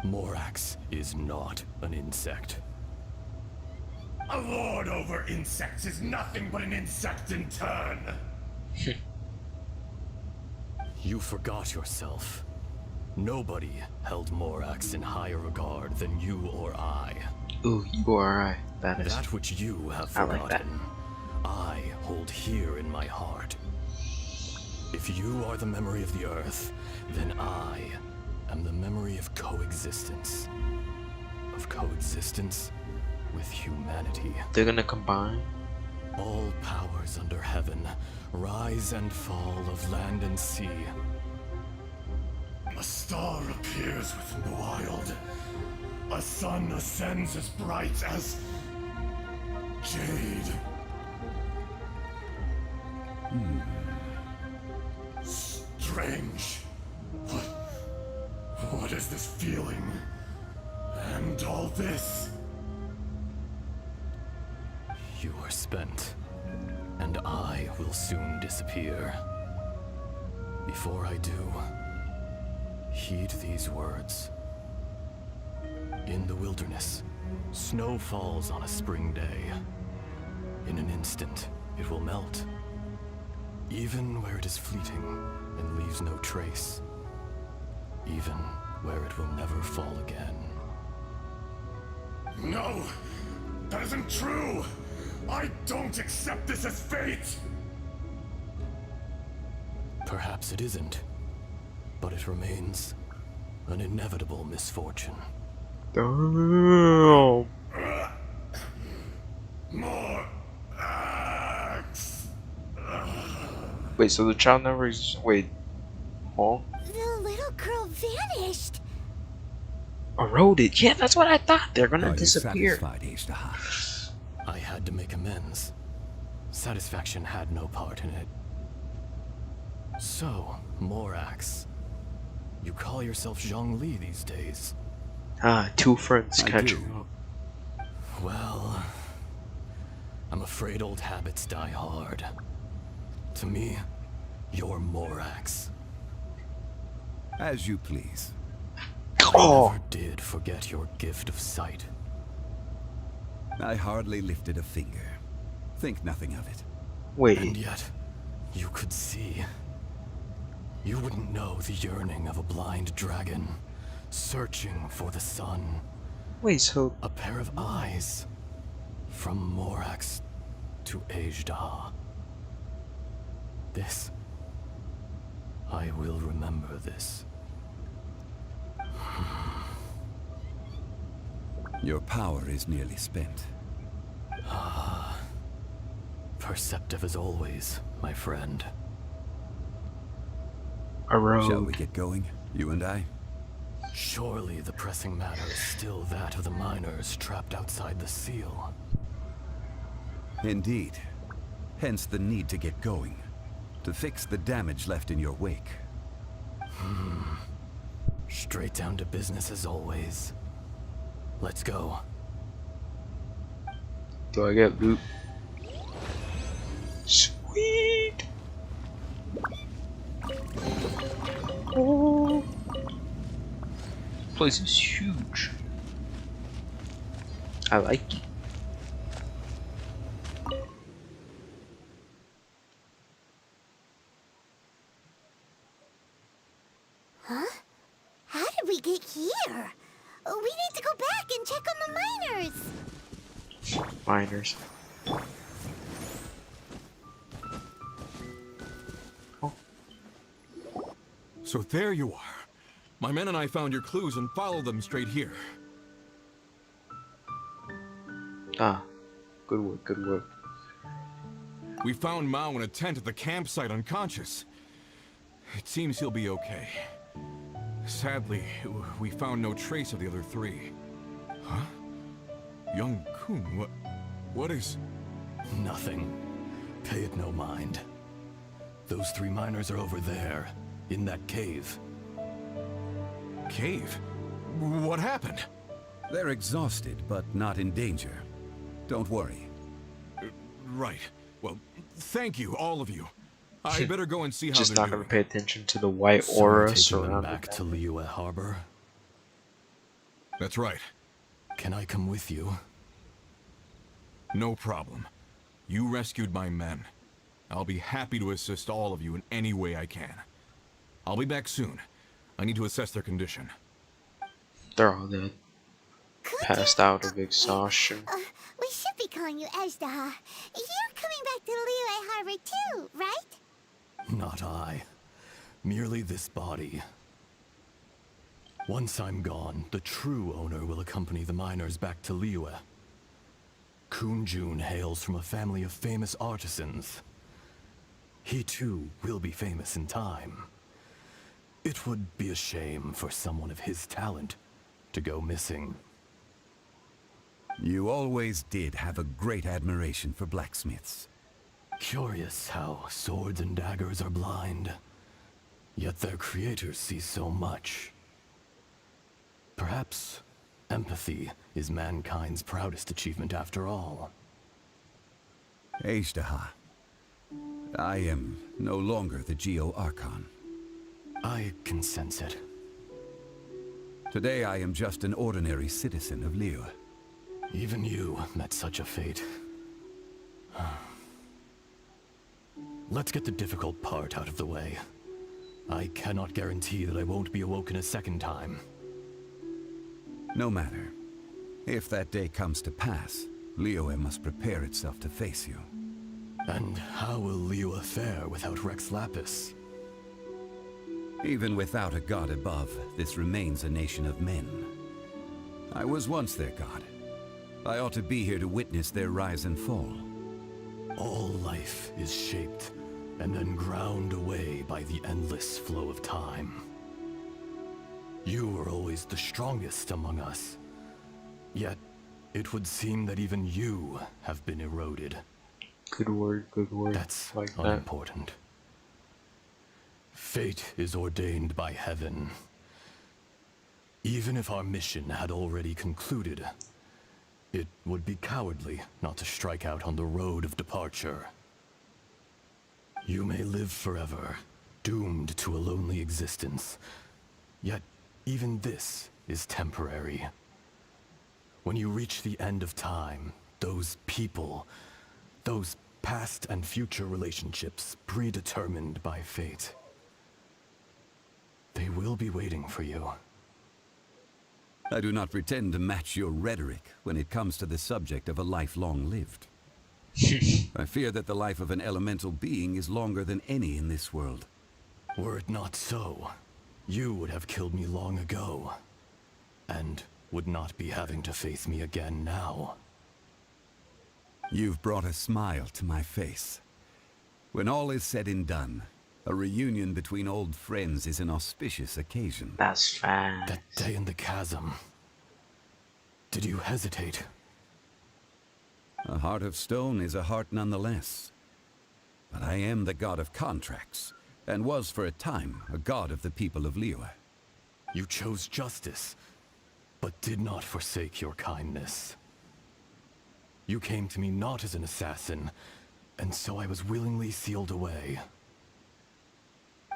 Speaker 15: Morax is not an insect.
Speaker 14: A lord over insects is nothing but an insect in turn.
Speaker 15: You forgot yourself. Nobody held Morax in higher regard than you or I.
Speaker 1: Ooh, you or I. That is.
Speaker 15: That which you have
Speaker 1: I
Speaker 15: forgotten,
Speaker 1: like that.
Speaker 15: I hold here in my heart. If you are the memory of the earth, then I am the memory of coexistence. Of coexistence with humanity.
Speaker 1: They're gonna combine.
Speaker 15: All powers under heaven, rise and fall of land and sea.
Speaker 14: A star appears within the wild. A sun ascends as bright as jade. Strange. What is this feeling? And all this?
Speaker 15: You are spent, and I will soon disappear. Before I do, heed these words. In the wilderness, snow falls on a spring day. In an instant, it will melt. Even where it is fleeting and leaves no trace. Even where it will never fall again.
Speaker 14: No! That isn't true! I don't accept this as fate!
Speaker 15: Perhaps it isn't, but it remains an inevitable misfortune.
Speaker 1: Damn.
Speaker 14: More axe.
Speaker 1: Wait, so the child never exists? Wait. Huh?
Speaker 3: The little girl vanished.
Speaker 1: Eroded. Yeah, that's what I thought. They're gonna
Speaker 7: Are you
Speaker 1: disappear.
Speaker 7: satisfied, Azhdaha?
Speaker 15: I had to make amends. Satisfaction had no part in it. So, Morax. You call yourself Zhongli these days.
Speaker 1: Ah, two friends
Speaker 7: I
Speaker 1: catching
Speaker 7: do.
Speaker 1: up.
Speaker 15: Well, I'm afraid old habits die hard. To me, you're Morax.
Speaker 7: As you please.
Speaker 1: Oh.
Speaker 15: I never did forget your gift of sight.
Speaker 7: I hardly lifted a finger. Think nothing of it.
Speaker 1: Wait.
Speaker 15: And yet, you could see. You wouldn't know the yearning of a blind dragon, searching for the sun.
Speaker 1: Wait, so
Speaker 15: A pair of eyes. From Morax to Azhda. This... I will remember this.
Speaker 7: Your power is nearly spent.
Speaker 15: Perceptive as always, my friend.
Speaker 1: A road.
Speaker 7: Shall we get going, you and I?
Speaker 15: Surely the pressing matter is still that of the miners trapped outside the seal.
Speaker 7: Indeed. Hence the need to get going. To fix the damage left in your wake.
Speaker 15: Straight down to business as always. Let's go.
Speaker 1: Do I get loot? Sweet! Oh. This place is huge. I like it.
Speaker 3: Huh? How did we get here? We need to go back and check on the miners.
Speaker 1: Miners.
Speaker 6: So there you are. My men and I found your clues and followed them straight here.
Speaker 1: Ah, good work, good work.
Speaker 6: We found Mao in a tent at the campsite unconscious. It seems he'll be okay. Sadly, we found no trace of the other three. Huh? Young Kun, what is...
Speaker 15: Nothing. Pay it no mind. Those three miners are over there, in that cave.
Speaker 6: Cave? What happened?
Speaker 7: They're exhausted, but not in danger. Don't worry.
Speaker 6: Right. Well, thank you, all of you. I better go and see how
Speaker 1: Just
Speaker 6: they're
Speaker 1: not
Speaker 6: doing.
Speaker 1: gonna pay attention to the white
Speaker 15: So
Speaker 1: aura
Speaker 15: we're taking them
Speaker 1: surrounding
Speaker 15: back to Liyue Harbor?
Speaker 6: That's right.
Speaker 15: Can I come with you?
Speaker 6: No problem. You rescued my men. I'll be happy to assist all of you in any way I can. I'll be back soon. I need to assess their condition.
Speaker 1: They're all dead. Passed out of exhaustion.
Speaker 3: We should be calling you Azhda. You're coming back to Liyue Harbor too, right?
Speaker 15: Not I. Merely this body. Once I'm gone, the true owner will accompany the miners back to Liyue. Kun Jun hails from a family of famous artisans. He too will be famous in time. It would be a shame for someone of his talent to go missing.
Speaker 7: You always did have a great admiration for blacksmiths.
Speaker 15: Curious how swords and daggers are blind, yet their creators see so much. Perhaps empathy is mankind's proudest achievement after all.
Speaker 7: Azhda, I am no longer the Geo-Archon.
Speaker 15: I can sense it.
Speaker 7: Today I am just an ordinary citizen of Liyue.
Speaker 15: Even you met such a fate. Let's get the difficult part out of the way. I cannot guarantee that I won't be awoken a second time.
Speaker 7: No matter. If that day comes to pass, Liyue must prepare itself to face you.
Speaker 15: And how will Liyue fare without Rex Lapis?
Speaker 7: Even without a god above, this remains a nation of men. I was once their god. I ought to be here to witness their rise and fall.
Speaker 15: All life is shaped and then ground away by the endless flow of time. You were always the strongest among us. Yet, it would seem that even you have been eroded.
Speaker 1: Good word, good word.
Speaker 15: That's
Speaker 1: like
Speaker 15: unimportant. Fate is ordained by heaven. Even if our mission had already concluded, it would be cowardly not to strike out on the road of departure. You may live forever, doomed to a lonely existence. Yet, even this is temporary. When you reach the end of time, those people, those past and future relationships predetermined by fate, they will be waiting for you.
Speaker 7: I do not pretend to match your rhetoric when it comes to the subject of a life long lived. I fear that the life of an elemental being is longer than any in this world.
Speaker 15: Were it not so, you would have killed me long ago, and would not be having to face me again now.
Speaker 7: You've brought a smile to my face. When all is said and done, a reunion between old friends is an auspicious occasion.
Speaker 1: That's fast.
Speaker 15: That day in the chasm. Did you hesitate?
Speaker 7: A heart of stone is a heart nonetheless. But I am the god of contracts, and was for a time a god of the people of Liyue.
Speaker 15: You chose justice, but did not forsake your kindness. You came to me not as an assassin, and so I was willingly sealed away.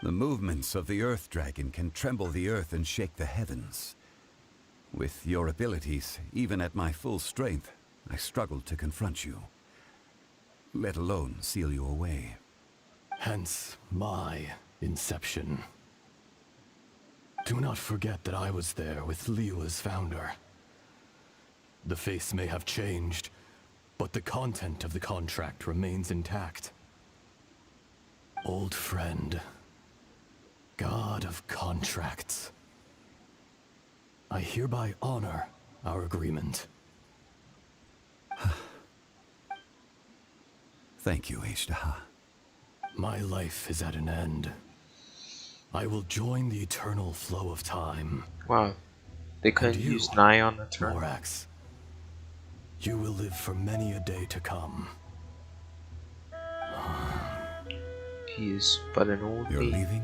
Speaker 7: The movements of the Earth Dragon can tremble the earth and shake the heavens. With your abilities, even at my full strength, I struggled to confront you, let alone seal you away.
Speaker 15: Hence my inception. Do not forget that I was there with Liyue's founder. The face may have changed, but the content of the contract remains intact. Old friend, god of contracts. I hereby honor our agreement.
Speaker 7: Thank you, Ishtaha.
Speaker 15: My life is at an end. I will join the eternal flow of time.
Speaker 1: Wow. They couldn't use Nye on the turn.
Speaker 15: Morax, you will live for many a day to come.
Speaker 1: He is but an old
Speaker 7: You're leaving?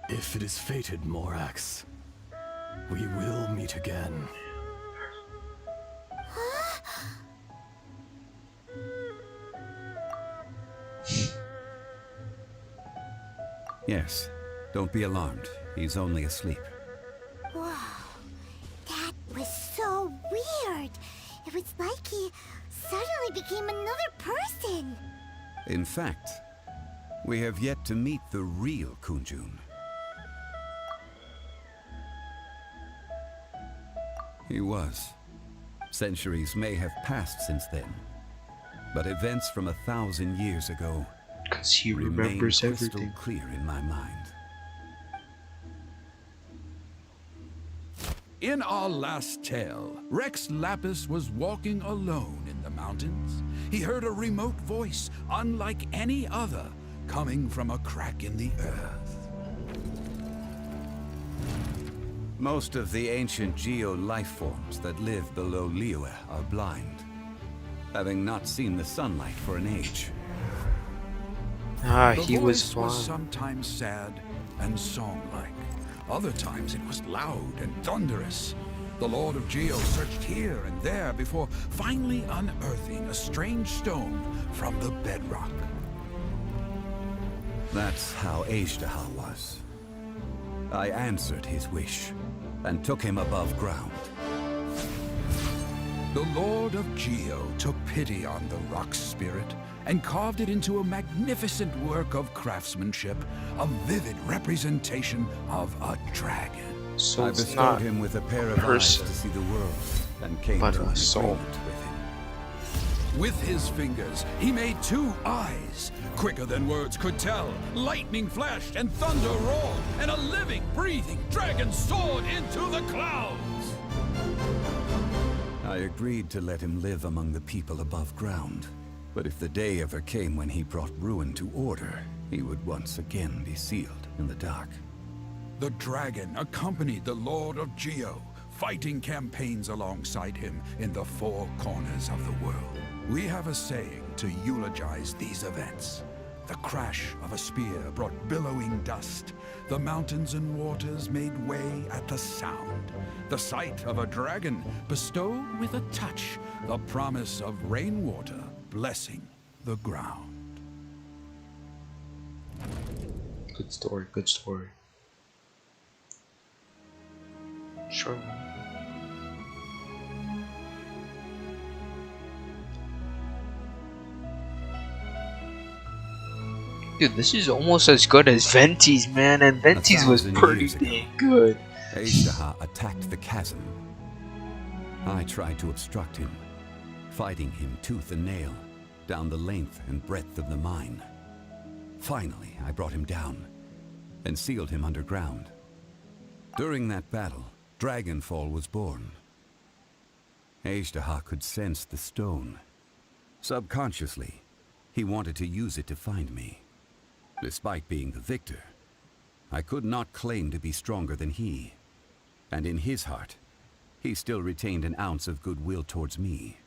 Speaker 15: If it is fated, Morax, we will meet again.
Speaker 7: Yes. Don't be alarmed. He's only asleep.
Speaker 3: Whoa. That was so weird. It was like he suddenly became another person.
Speaker 7: In fact, we have yet to meet the real Kunjun. He was. Centuries may have passed since then, but events from 1,000 years ago
Speaker 1: he remembers
Speaker 7: crystal
Speaker 1: everything.
Speaker 7: clear in my mind.
Speaker 16: In our last tale, Rex Lapis was walking alone in the mountains. He heard a remote voice, unlike any other, coming from a crack in the earth.
Speaker 7: Most of the ancient geo-life forms that live below Liyue are blind, having not seen the sunlight for an age.
Speaker 1: Ah,
Speaker 16: The
Speaker 1: he was
Speaker 16: voice
Speaker 1: blind.
Speaker 16: sometimes sad and song-like. Other times it was loud and thunderous. The Lord of Geo searched here and there before finally unearthing a strange stone from the bedrock.
Speaker 7: That's how Ishtaha was. I answered his wish and took him above ground.
Speaker 16: The Lord of Geo took pity on the rock spirit and carved it into a magnificent work of craftsmanship, a vivid representation of a dragon.
Speaker 1: So
Speaker 7: I
Speaker 1: it's
Speaker 7: bestowed
Speaker 1: not
Speaker 7: him with a pair of eyes
Speaker 1: person,
Speaker 7: to see the world and came
Speaker 1: but
Speaker 7: to
Speaker 1: a
Speaker 7: an
Speaker 1: soul.
Speaker 7: agreement with him.
Speaker 16: With his fingers, he made 2 eyes, quicker than words could tell. Lightning flashed and thunder roared, and a living, breathing dragon soared into the clouds.
Speaker 7: I agreed to let him live among the people above ground. But if the day ever came when he brought ruin to order, he would once again be sealed in the dark.
Speaker 16: The dragon accompanied the Lord of Geo, fighting campaigns alongside him in the 4 corners of the world. We have a saying to eulogize these events. The crash of a spear brought billowing dust. The mountains and waters made way at the sound. The sight of a dragon bestowed with a touch the promise of rainwater blessing the ground.
Speaker 1: Good story, good story. Sure. Dude, this is almost as good as Venti's, man, and Venti's was
Speaker 7: 1,000
Speaker 1: pretty
Speaker 7: years ago,
Speaker 1: dang good.
Speaker 7: Ishtaha attacked the chasm. I tried to obstruct him, fighting him tooth and nail, down the length and breadth of the mine. Finally, I brought him down and sealed him underground. During that battle, Dragonfall was born. Ejderha could sense the stone. Subconsciously, he wanted to use it to find me. Despite being the victor, I could not claim to be stronger than he. And in his heart, he still retained an ounce of goodwill towards me,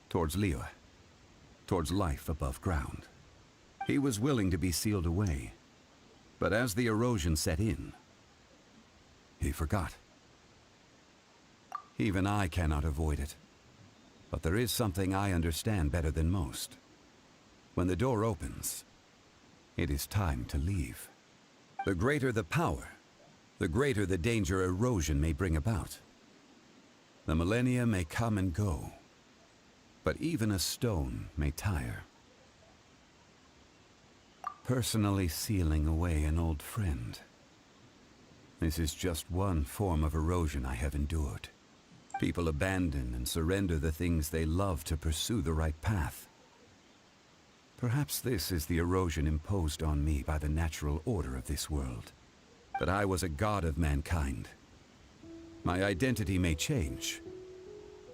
Speaker 7: towards Liyue, towards life above ground. He was willing to be sealed away, but as the erosion set in, he forgot. Even I cannot avoid it, but there is something I understand better than most. When the door opens, it is time to leave. The greater the power, the greater the danger erosion may bring about. The millennia may come and go, but even a stone may tire. Personally sealing away an old friend. This is just one form of erosion I have endured. People abandon and surrender the things they love to pursue the right path. Perhaps this is the erosion imposed on me by the natural order of this world. That I was a god of mankind. My identity may change,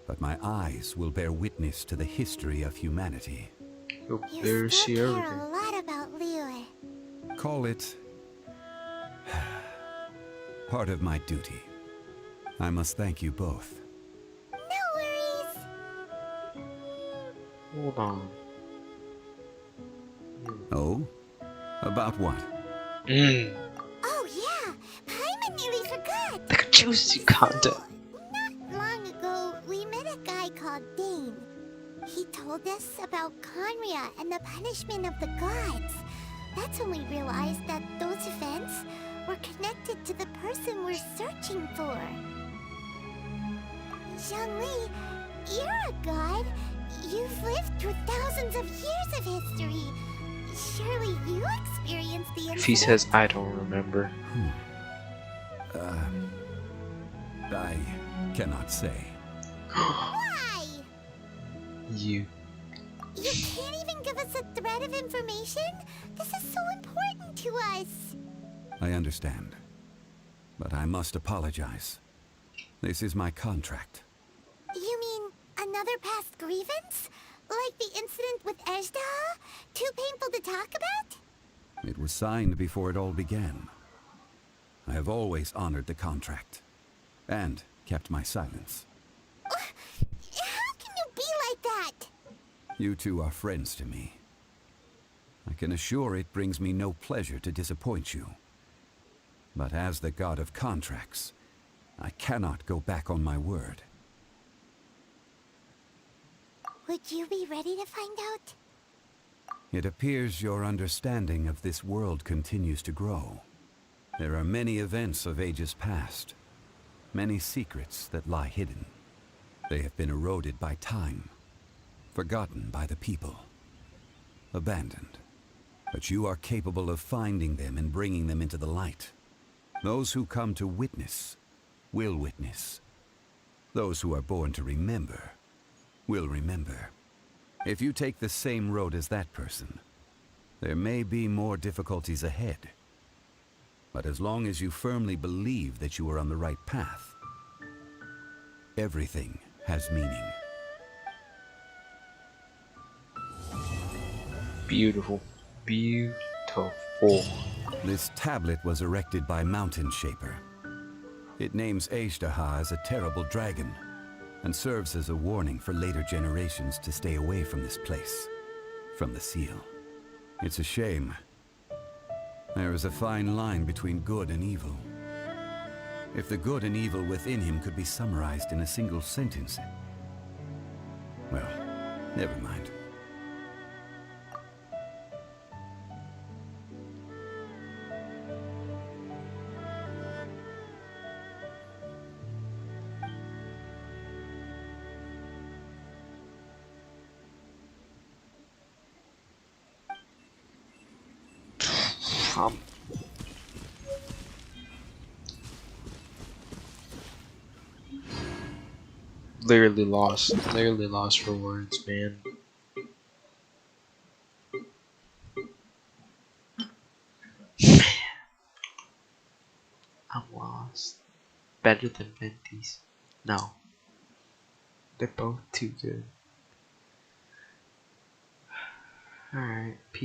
Speaker 7: but my eyes will bear witness to the history of humanity.
Speaker 3: You still care a lot about Liyue.
Speaker 7: Call it part of my duty. I must thank you both.
Speaker 3: No worries.
Speaker 1: Hold on.
Speaker 7: Oh? About what?
Speaker 3: Oh yeah, Paimon nearly forgot.
Speaker 1: The juicy content.
Speaker 3: Not long ago, we met a guy called Dane. He told us about Conria and the punishment of the gods. That's when we realized that those events were connected to the person we're searching for. Zhongli, you're a god. You've lived through thousands of years of history. Surely you experienced the incident.
Speaker 1: If he says, I don't remember.
Speaker 7: I cannot say.
Speaker 3: Why?
Speaker 1: You.
Speaker 3: You can't even give us a thread of information? This is so important to us.
Speaker 7: I understand. But I must apologize. This is my contract.
Speaker 3: You mean another past grievance? Like the incident with Ejderha? Too painful to talk about?
Speaker 7: It was signed before it all began. I have always honored the contract. And kept my silence.
Speaker 3: How can you be like that?
Speaker 7: You two are friends to me. I can assure it brings me no pleasure to disappoint you. But as the god of contracts, I cannot go back on my word.
Speaker 3: Would you be ready to find out?
Speaker 7: It appears your understanding of this world continues to grow. There are many events of ages past, many secrets that lie hidden. They have been eroded by time, forgotten by the people, abandoned. But you are capable of finding them and bringing them into the light. Those who come to witness will witness. Those who are born to remember will remember. If you take the same road as that person, there may be more difficulties ahead. But as long as you firmly believe that you are on the right path, everything has meaning.
Speaker 1: Beautiful. Beautiful.
Speaker 7: This tablet was erected by Mountain Shaper. It names Ejderha as a terrible dragon, and serves as a warning for later generations to stay away from this place, from the seal. It's a shame. There is a fine line between good and evil. If the good and evil within him could be summarized in a single sentence... Well, never mind.
Speaker 1: Literally lost for words, man. Lost better than Venti's? No. They're both too good. Alright, peace.